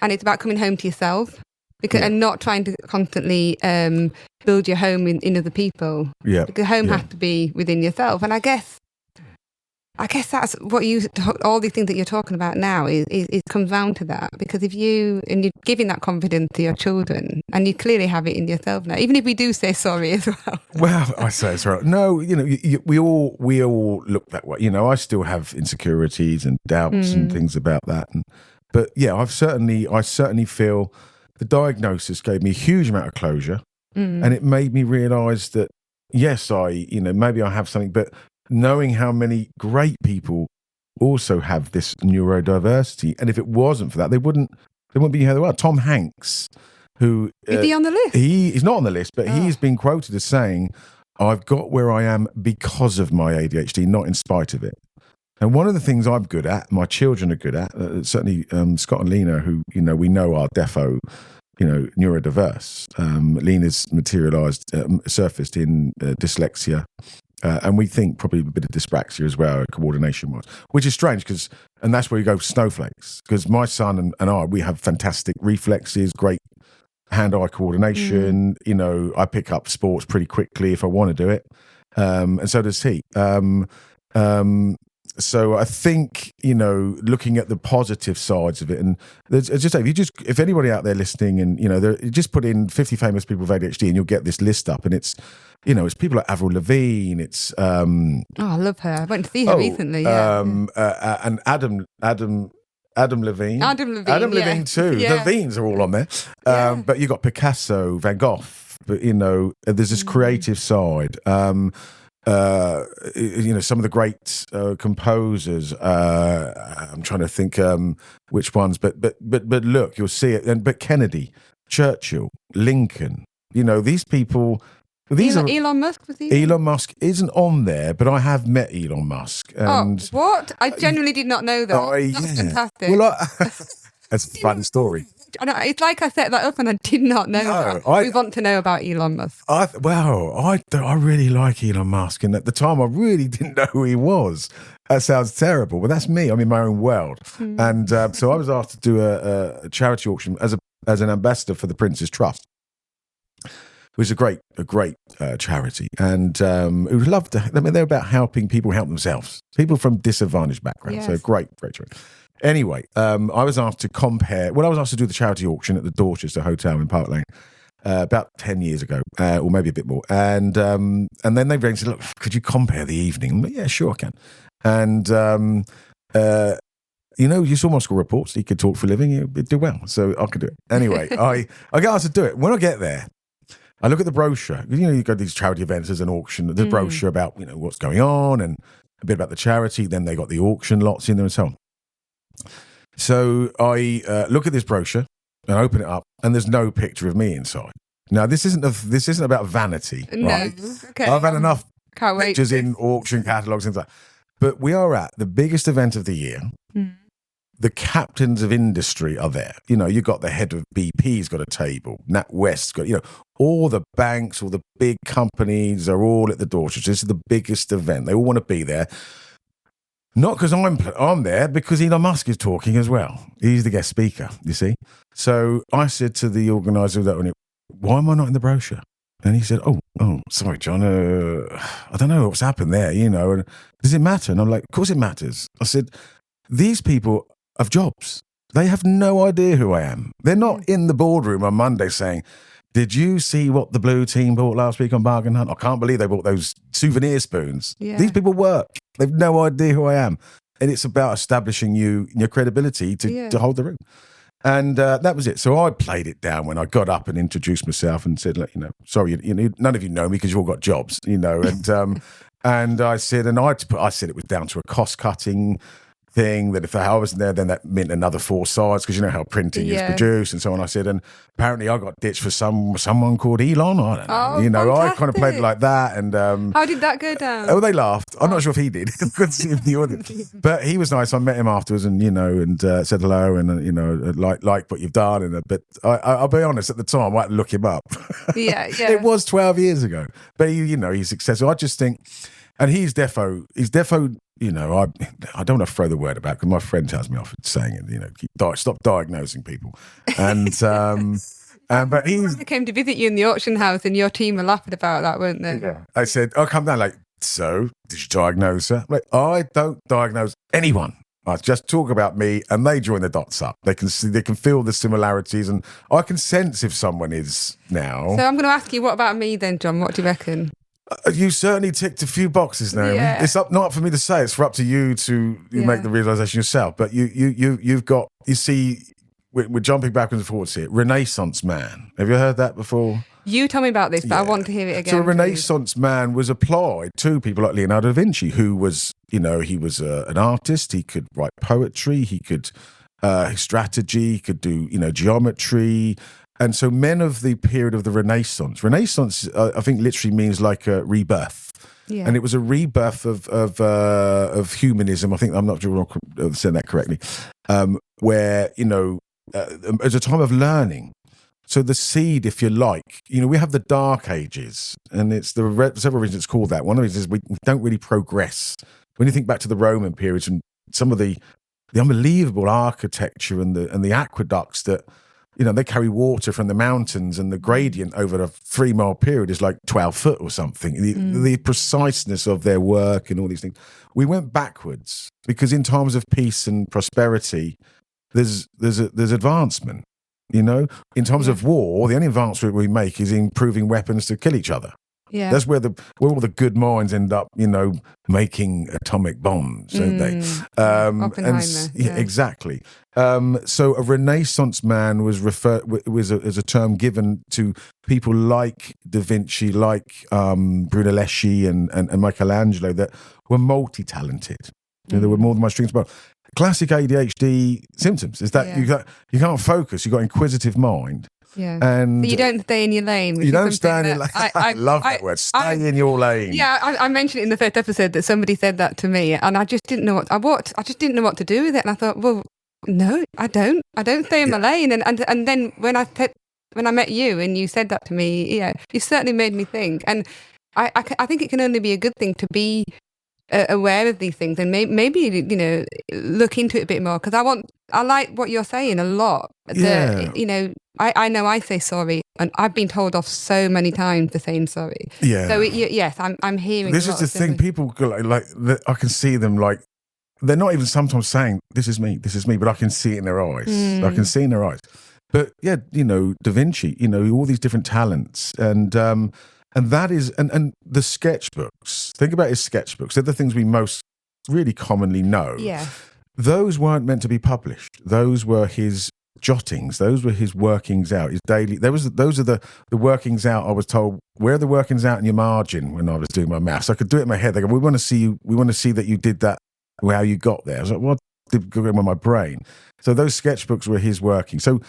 it's about coming home to yourself and not trying to constantly build your home in other people. Yeah. Because home has to be within yourself. And I guess that's what all these things that you're talking about now is comes down to that. Because if you're giving that confidence to your children, and you clearly have it in yourself now, even if we do say sorry as well. Well, I say sorry. No, we all look that way. I still have insecurities and doubts and things about that. But yeah, I certainly feel the diagnosis gave me a huge amount of closure, and it made me realise that yes, maybe I have something, but knowing how many great people also have this neurodiversity, and if it wasn't for that, they wouldn't be here they are. Tom Hanks, who is he on the list? He's not on the list, but he's been quoted as saying, "I've got where I am because of my ADHD, not in spite of it." And one of the things I'm good at, my children are good at, certainly Scott and Lena, who we know are defo, neurodiverse. Lena's surfaced in dyslexia. and we think probably a bit of dyspraxia as well, coordination-wise, which is strange and that's where you go snowflakes. Because my son and I, we have fantastic reflexes, great hand-eye coordination. You know, I pick up sports pretty quickly if I want to do it, and so does he. So I think, you know, looking at the positive sides of it, and if anybody out there listening, and you know, you just put in 50 famous people with ADHD, and you'll get this list up, and it's, you know, it's people like Avril Lavigne, it's I love her. I went to see her recently. Yeah. And Adam Levine. Adam Levine too. Yeah. The Levines are all on there. But you got Picasso, Van Gogh. But you know, there's this creative side. You know, some of the great composers. I'm trying to think which ones, but look, you'll see it. But Kennedy, Churchill, Lincoln. You know, these people. Elon Musk was he? Elon Musk isn't on there, but I have met Elon Musk. And what? I genuinely did not know that. That's fantastic. Well, that's a fun story. I know, it's like I set that up and I did not know that. We want to know about Elon Musk. I really like Elon Musk, and at the time I really didn't know who he was. That sounds terrible, but that's me. I'm in my own world. And so I was asked to do a charity auction as an ambassador for the Prince's Trust, which is a great charity, and we would love to. I mean, they're about helping people help themselves, people from disadvantaged backgrounds. Yes. So great charity. Anyway, I was asked to compare. Well, I was asked to do the charity auction at the Dorchester Hotel in Park Lane about 10 years ago, or maybe a bit more. And then they rang and said, "Look, could you compare the evening?" I'm like, "Yeah, sure, I can." And you know, you saw my school reports. He could talk for a living. He'd do well, so I could do it. Anyway, I get asked to do it. When I get there, I look at the brochure. You know, you go to these charity events, there's an auction, the brochure about, you know, what's going on and a bit about the charity. Then they got the auction lots in there and so on. So I look at this brochure and open it up, and there's no picture of me inside. Now, this isn't about vanity, right? No. Okay. I've had enough pictures wait. in auction catalogues and things like that. But we are at the biggest event of the year. The captains of industry are there. You know, you've got the head of BP's got a table. NatWest's got, you know, all the banks, all the big companies are all at the Dorchester. This is the biggest event. They all want to be there. Not because I'm there, because Elon Musk is talking as well. He's the guest speaker, you see. So I said to the organizer of that one, "Why am I not in the brochure?" And he said, "Oh, sorry, John. I don't know what's happened there, you know. And does it matter?" And I'm like, "Of course it matters." I said, "These people have jobs. They have no idea who I am. They're not in the boardroom on Monday saying, 'Did you see what the blue team bought last week on Bargain Hunt? I can't believe they bought those souvenir spoons.'" Yeah. These people work. They've no idea who I am. And it's about establishing your credibility to hold the room. And that was it. So I played it down when I got up and introduced myself and said, "Look, you know, sorry, none of you know me because you all got jobs, you know." And and I said it was down to a cost-cutting thing, that if I wasn't there, then that meant another 4 sides, because you know how printing is produced and so on. I said, and apparently I got ditched for someone called Elon. I don't know. You know, fantastic. I kind of played it like that. And how did that go down? Oh, they laughed. I'm not sure if he did. I couldn't see him in the audience, but he was nice. I met him afterwards, and you know, and said hello, and you know, like what you've done. And but I'll be honest, at the time I had to look him up. Yeah. It was 12 years ago, but you know, he's successful. I just think, and he's defo. You know, I don't want to throw the word about, because my friend tells me off saying it. You know, stop diagnosing people. And but they came to visit you in the auction house, and your team were laughing about that, weren't they? Yeah. I said, "Oh, come down." Like, "So, did you diagnose her?" Like, I don't diagnose anyone. I just talk about me, and they join the dots up. They can see, they can feel the similarities, and I can sense if someone is now. So I'm going to ask you, what about me then, John? What do you reckon? You certainly ticked a few boxes, Naomi. Yeah. It's not up for me to say. It's up to you to make the realization yourself. But you've got. You see, we're jumping backwards and forwards here. Renaissance man. Have you heard that before? You told me about this, but I want to hear it again. So a Renaissance man was applied to people like Leonardo da Vinci, who was, you know, he was an artist. He could write poetry. He could his strategy. He could do, you know, geometry. And so men of the period of the Renaissance, I think literally means like a rebirth. Yeah. And it was a rebirth of humanism. I think, I'm not sure I'm saying that correctly, where, you know, as a time of learning. So the seed, if you like, we have the Dark Ages, and it's several reasons it's called that. One of it is we don't really progress. When you think back to the Roman periods and some of the unbelievable architecture and the aqueducts that, they carry water from the mountains, and the gradient over a 3-mile period is like 12 foot or something. The preciseness of their work and all these things. We went backwards because in times of peace and prosperity, there's advancement. In terms of war, the only advancement we make is improving weapons to kill each other. Yeah. That's where all the good minds end up, making atomic bombs, don't they? Oppenheimer. Exactly. So a Renaissance man was as a term given to people like Da Vinci, like Brunelleschi and Michelangelo, that were multi-talented. There were more than my strings above. Classic ADHD symptoms is that you can't focus. You've got an inquisitive mind. Yeah, and so you don't stay in your lane. You don't stay in your lane. I love that word. Stay in your lane. Yeah, I mentioned it in the first episode that somebody said that to me, and I just didn't know what I just didn't know what to do with it. And I thought, well, no, I don't stay in my lane. And then when I met you and you said that to me, you certainly made me think. And I think it can only be a good thing to be aware of these things and maybe look into it a bit more, because I like what you're saying a lot. I know I say sorry, and I've been told off so many times for saying sorry. Yeah. So yes, I'm hearing. This is the thing. People go like I can see them like they're not even sometimes saying this is me, but I can see it in their eyes. I can see in their eyes. But Da Vinci, all these different talents, and that is and the sketchbooks. Think about his sketchbooks. They're the things we most really commonly know. Yeah. Those weren't meant to be published. Those were his jottings. Those were his workings out, his daily. Those are the workings out. I was told, where are the workings out in your margin when I was doing my maths. I could do it in my head. They go, we want to see that you did that, how you got there. I was like, what did go in my brain? So those sketchbooks were his working. So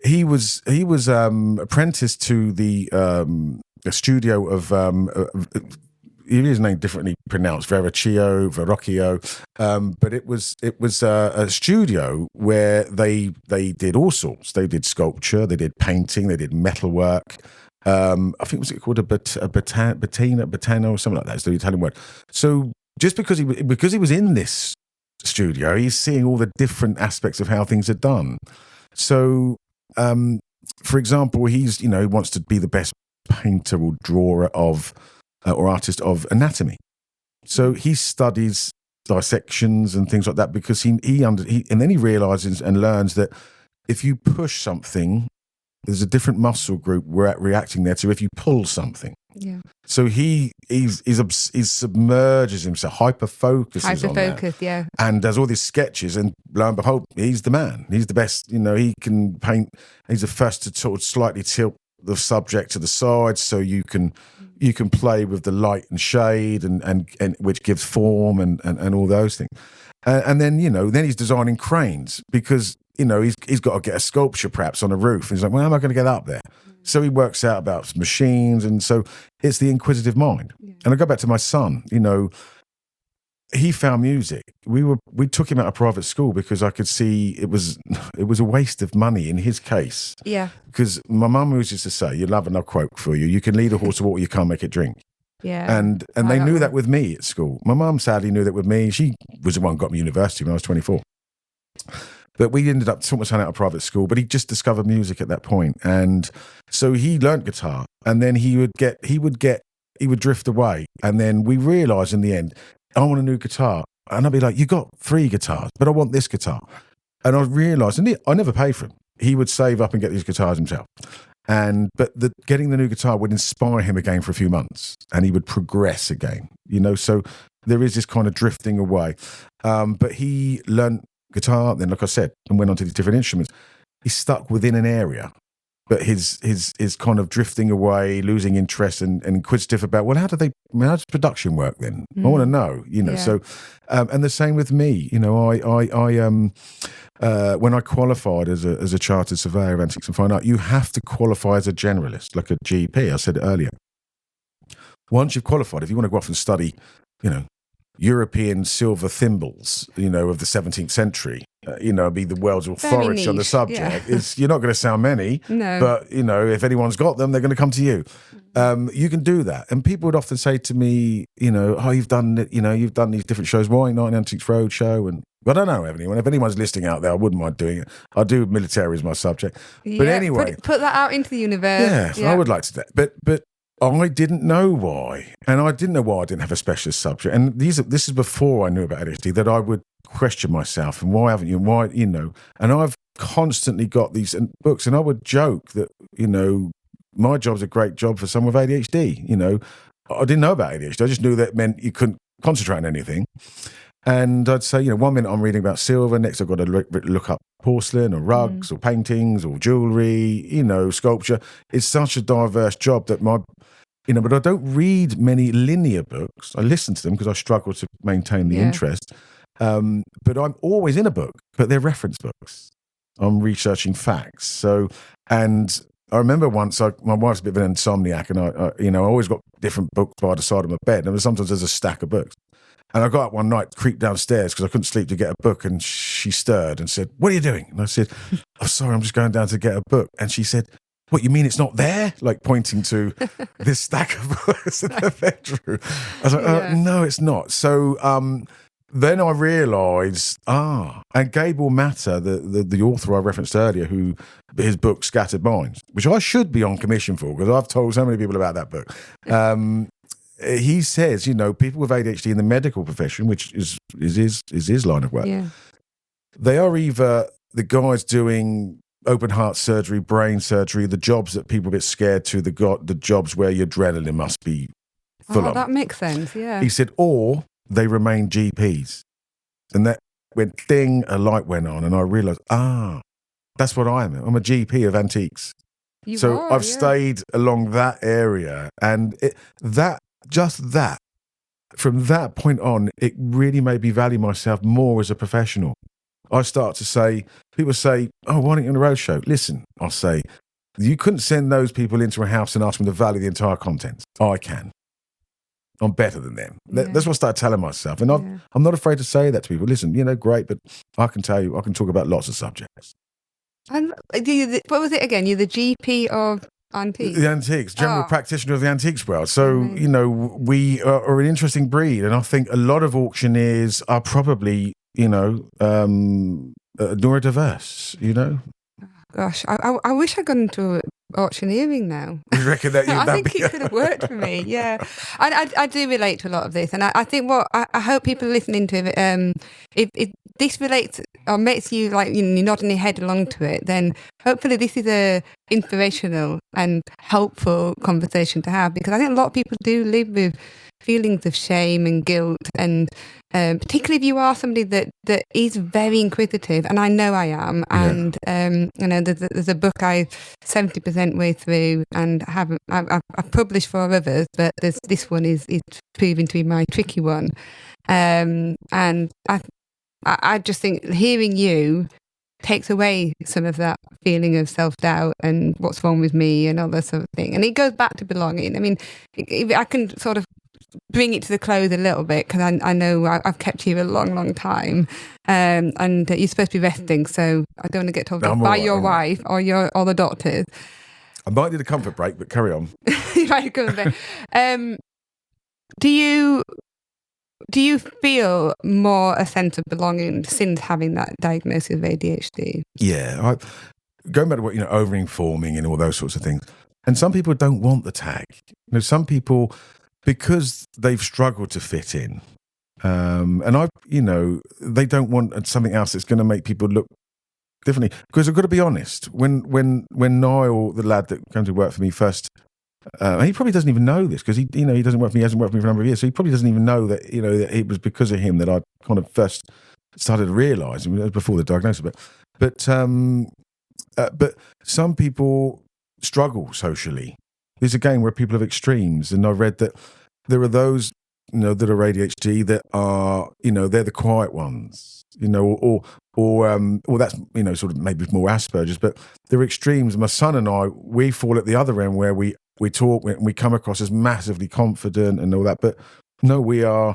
he was apprenticed to the studio of it is named differently pronounced, Verrocchio, but it was a studio where they did all sorts. They did sculpture, they did painting, they did metalwork. I think was it called a batano or something like that. It's the Italian word. So just because he was in this studio, he's seeing all the different aspects of how things are done. So, for example, he wants to be the best painter or drawer of or artist of anatomy. So he studies dissections and things like that because and then he realizes and learns that if you push something, there's a different muscle group reacting there to if you pull something. Yeah. So he submerges himself, hyper-focuses on that. Yeah. And does all these sketches, and lo and behold, he's the man. He's the best. He can paint. He's the first to sort of slightly tilt the subject to the side so you can play with the light and shade and which gives form and all those things. And then, then he's designing cranes because, he's got to get a sculpture perhaps on a roof. And he's like, well, how am I going to get up there? So he works out about machines. And so it's the inquisitive mind. Yeah. And I go back to my son, he found music. We took him out of private school because I could see it was a waste of money in his case. Yeah. Because my mum used to say, "You love, and I'll quote for you. You can lead a horse to water, you can't make it drink." Yeah. And they knew that with me at school. My mum sadly knew that with me. She was the one who got me university when I was 24. But we ended up took my son out of private school. But he just discovered music at that point, and so he learnt guitar. And then he would drift away. And then we realised in the end, I want a new guitar. And I'd be like, you got 3 guitars, but I want this guitar. And I realised, and I never paid for him. He would save up and get these guitars himself. But getting the new guitar would inspire him again for a few months, and he would progress again, So there is this kind of drifting away. But he learnt guitar, then, like I said, and went on to these different instruments. He's stuck within an area. But his kind of drifting away, losing interest, and inquisitive about, well, how does production work then? I want to know, Yeah. So, and the same with me, I when I qualified as a chartered surveyor of antiques and fine art, you have to qualify as a generalist, like a GP. I said it earlier. Once you've qualified, if you want to go off and study, European silver thimbles, of the 17th century, be the world's authority on the niche, subject. yeah. You're not going to sell many, No. but if anyone's got them, they're going to come to you. You can do that, and people would often say to me, oh, you've done it, you've done these different shows. Why not an Antiques Roadshow? And I don't know anyone. If anyone's listening out there, I wouldn't mind doing it. I do military as my subject, but anyway, put that out into the universe. Yeah, I would like to do that, but. I didn't know why, and I didn't know why I didn't have a specialist subject. And this is before I knew about ADHD, that I would question myself and why haven't you? And why, And I've constantly got these books, and I would joke that my job's a great job for someone with ADHD. I didn't know about ADHD. I just knew that it meant you couldn't concentrate on anything. And I'd say, 1 minute I'm reading about silver, next I've got to look up porcelain or rugs or paintings or jewellery, sculpture. It's such a diverse job that but I don't read many linear books. I listen to them because I struggle to maintain the interest. But I'm always in a book, but they're reference books. I'm researching facts. And I remember once, my wife's a bit of an insomniac, and I always got different books by the side of my bed. And sometimes there's a stack of books. And I got up one night, creeped downstairs because I couldn't sleep to get a book, and she stirred and said, "What are you doing?" And I said, "Oh, sorry, I'm just going down to get a book." And she said, "What, you mean it's not there?" Like pointing to this stack of books in the bedroom. I was like, no, it's not. So then I realised, and Gable Matter, the author I referenced earlier, who his book Scattered Minds, which I should be on commission for because I've told so many people about that book. He says, people with ADHD in the medical profession, which is his line of work, they are either the guys doing open heart surgery, brain surgery, the jobs that people get scared to, the jobs where your adrenaline must be full on. That makes sense, yeah. He said, or they remain GPs. And that when a light went on, and I realised, that's what I am. I'm a GP of antiques. I've stayed along that area, and from that point on, it really made me value myself more as a professional. I start to say, people say, "Oh, why aren't you on a roadshow?" Listen, I'll say, you couldn't send those people into a house and ask them to value the entire contents. I can. I'm better than them. That's what I started telling myself. And I'm not afraid to say that to people. Listen, great, but I can tell you, I can talk about lots of subjects. And what was it again? You're the GP of antiques? The antiques, general practitioner of the antiques world. So, we are an interesting breed. And I think a lot of auctioneers are probably, neurodiverse, Gosh, I wish I'd gone into auctioneering now. You reckon that I think it could have worked for me, yeah. I do relate to a lot of this, and I think what I hope people listening to it, if this relates or makes you you're nodding your head along to it, then hopefully this is a inspirational and helpful conversation to have, because I think a lot of people do live with feelings of shame and guilt, and particularly if you are somebody that is very inquisitive, and I know I am, and there's a book I 70% way through, and I've published 4 others, but this one is proving to be my tricky one, and I just think hearing you takes away some of that feeling of self-doubt and what's wrong with me and all that sort of thing, and it goes back to belonging. I mean, if I can sort of bring it to the close a little bit, because I know I've kept you a long time, and you're supposed to be resting, so I don't want to get told off by your wife or the doctors. I might need a comfort break, but carry on. You might go there. Do you feel more a sense of belonging since having that diagnosis of ADHD? Yeah, going back to what over-informing and all those sorts of things, and some people don't want the tag. Some people, because they've struggled to fit in, and they don't want something else that's going to make people look differently. Because I've got to be honest, when Niall, the lad that came to work for me first, he probably doesn't even know this, because he doesn't work for me, he hasn't worked for me for a number of years, so he probably doesn't even know that that it was because of him that I kind of first started to realise, before the diagnosis. But some people struggle socially. There's a game where people have extremes, and I read that there are those that are ADHD that are they're the quiet ones, or that's sort of maybe more Asperger's, but they're extremes. My son and I, we fall at the other end where we talk and we come across as massively confident and all that, but no, we are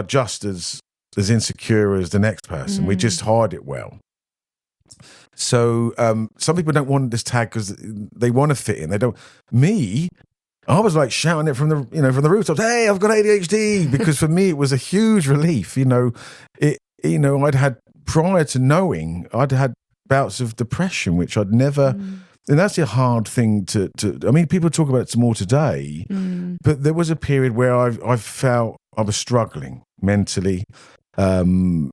just as as insecure as the next person. We just hide it well. So some people don't want this tag because they want to fit in. They don't. Me, I was like shouting it from the rooftops. Hey, I've got ADHD, because for me it was a huge relief. I'd had, prior to knowing, I'd had bouts of depression, which I'd never. And that's a hard thing to. I mean, people talk about it more today, but there was a period where I felt I was struggling mentally. And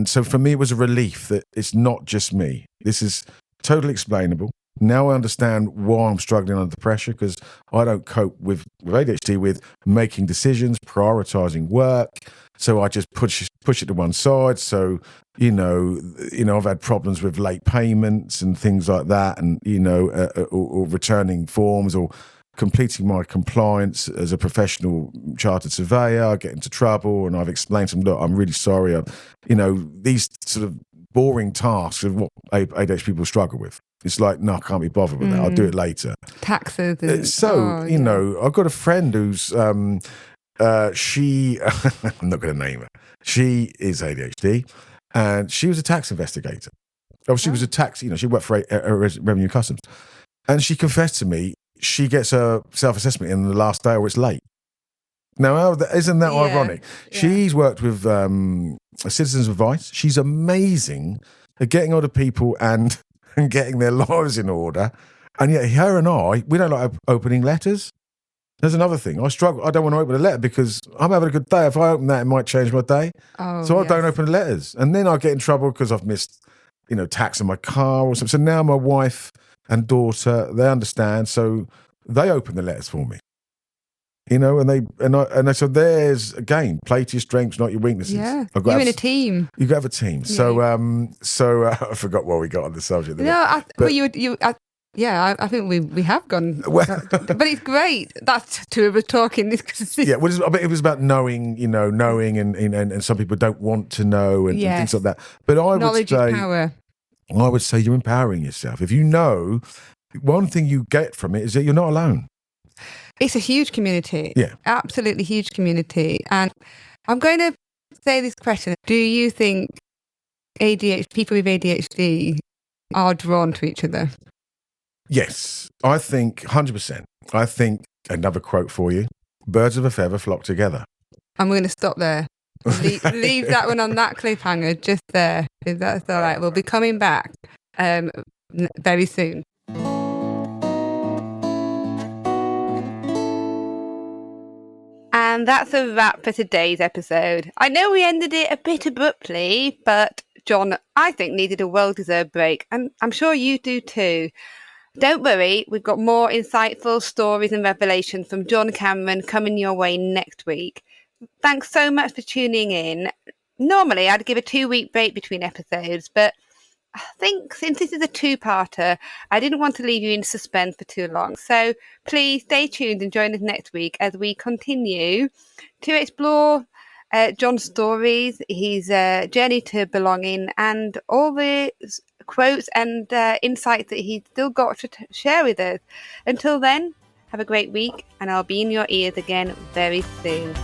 so for me, it was a relief that it's not just me. This is totally explainable. Now I understand why I'm struggling under pressure, because I don't cope with ADHD with making decisions, prioritizing work. So I just push it to one side. So, I've had problems with late payments and things like that, and, or returning forms or completing my compliance as a professional chartered surveyor. I get into trouble, and I've explained to them, look, I'm really sorry. These sort of boring tasks of what ADHD people struggle with. It's like, no, I can't be bothered with that. I'll do it later. Taxes. I've got a friend who's, she, I'm not going to name her. She is ADHD, and she was a tax investigator. She was a tax, she worked for Revenue Customs. And she confessed to me, she gets a self-assessment in the last day or it's late. Now, isn't that ironic? Yeah. She's worked with Citizens Advice. She's amazing at getting hold of people and getting their lives in order. And yet her and we don't like opening letters. There's another thing. I struggle. I don't want to open a letter because I'm having a good day. If I open that, it might change my day. So I don't open letters. And then I get in trouble because I've missed, tax on my car or something. So now my wife and daughter, they understand, so they open the letters for me. So there's, again, play to your strengths, not your weaknesses. Yeah, you're in a team. You have a team. Yeah. So I forgot where we got on the subject. I think we have gone. But it's great. That's two of us talking. Yeah, it was about knowing, and some people don't want to know and things like that. But knowledge is power. I would say you're empowering yourself. If you know, one thing you get from it is that you're not alone. It's a huge community. Yeah. Absolutely huge community. And I'm going to say this question. Do you think people with ADHD are drawn to each other? Yes. I think 100%. I think, another quote for you, birds of a feather flock together. I'm going to stop there. Leave that one on that cliffhanger just there. If that's all right. We'll be coming back very soon. And that's a wrap for today's episode. I know we ended it a bit abruptly, but John, I think, needed a well-deserved break, and I'm sure you do too. Don't worry, we've got more insightful stories and revelations from John Cameron coming your way next week. Thanks so much for tuning in. Normally, I'd give a 2-week break between episodes, but I think since this is a two-parter, I didn't want to leave you in suspense for too long. So please stay tuned and join us next week as we continue to explore John's stories, his journey to belonging, and all the quotes and insights that he's still got to share with us. Until then, have a great week, and I'll be in your ears again very soon.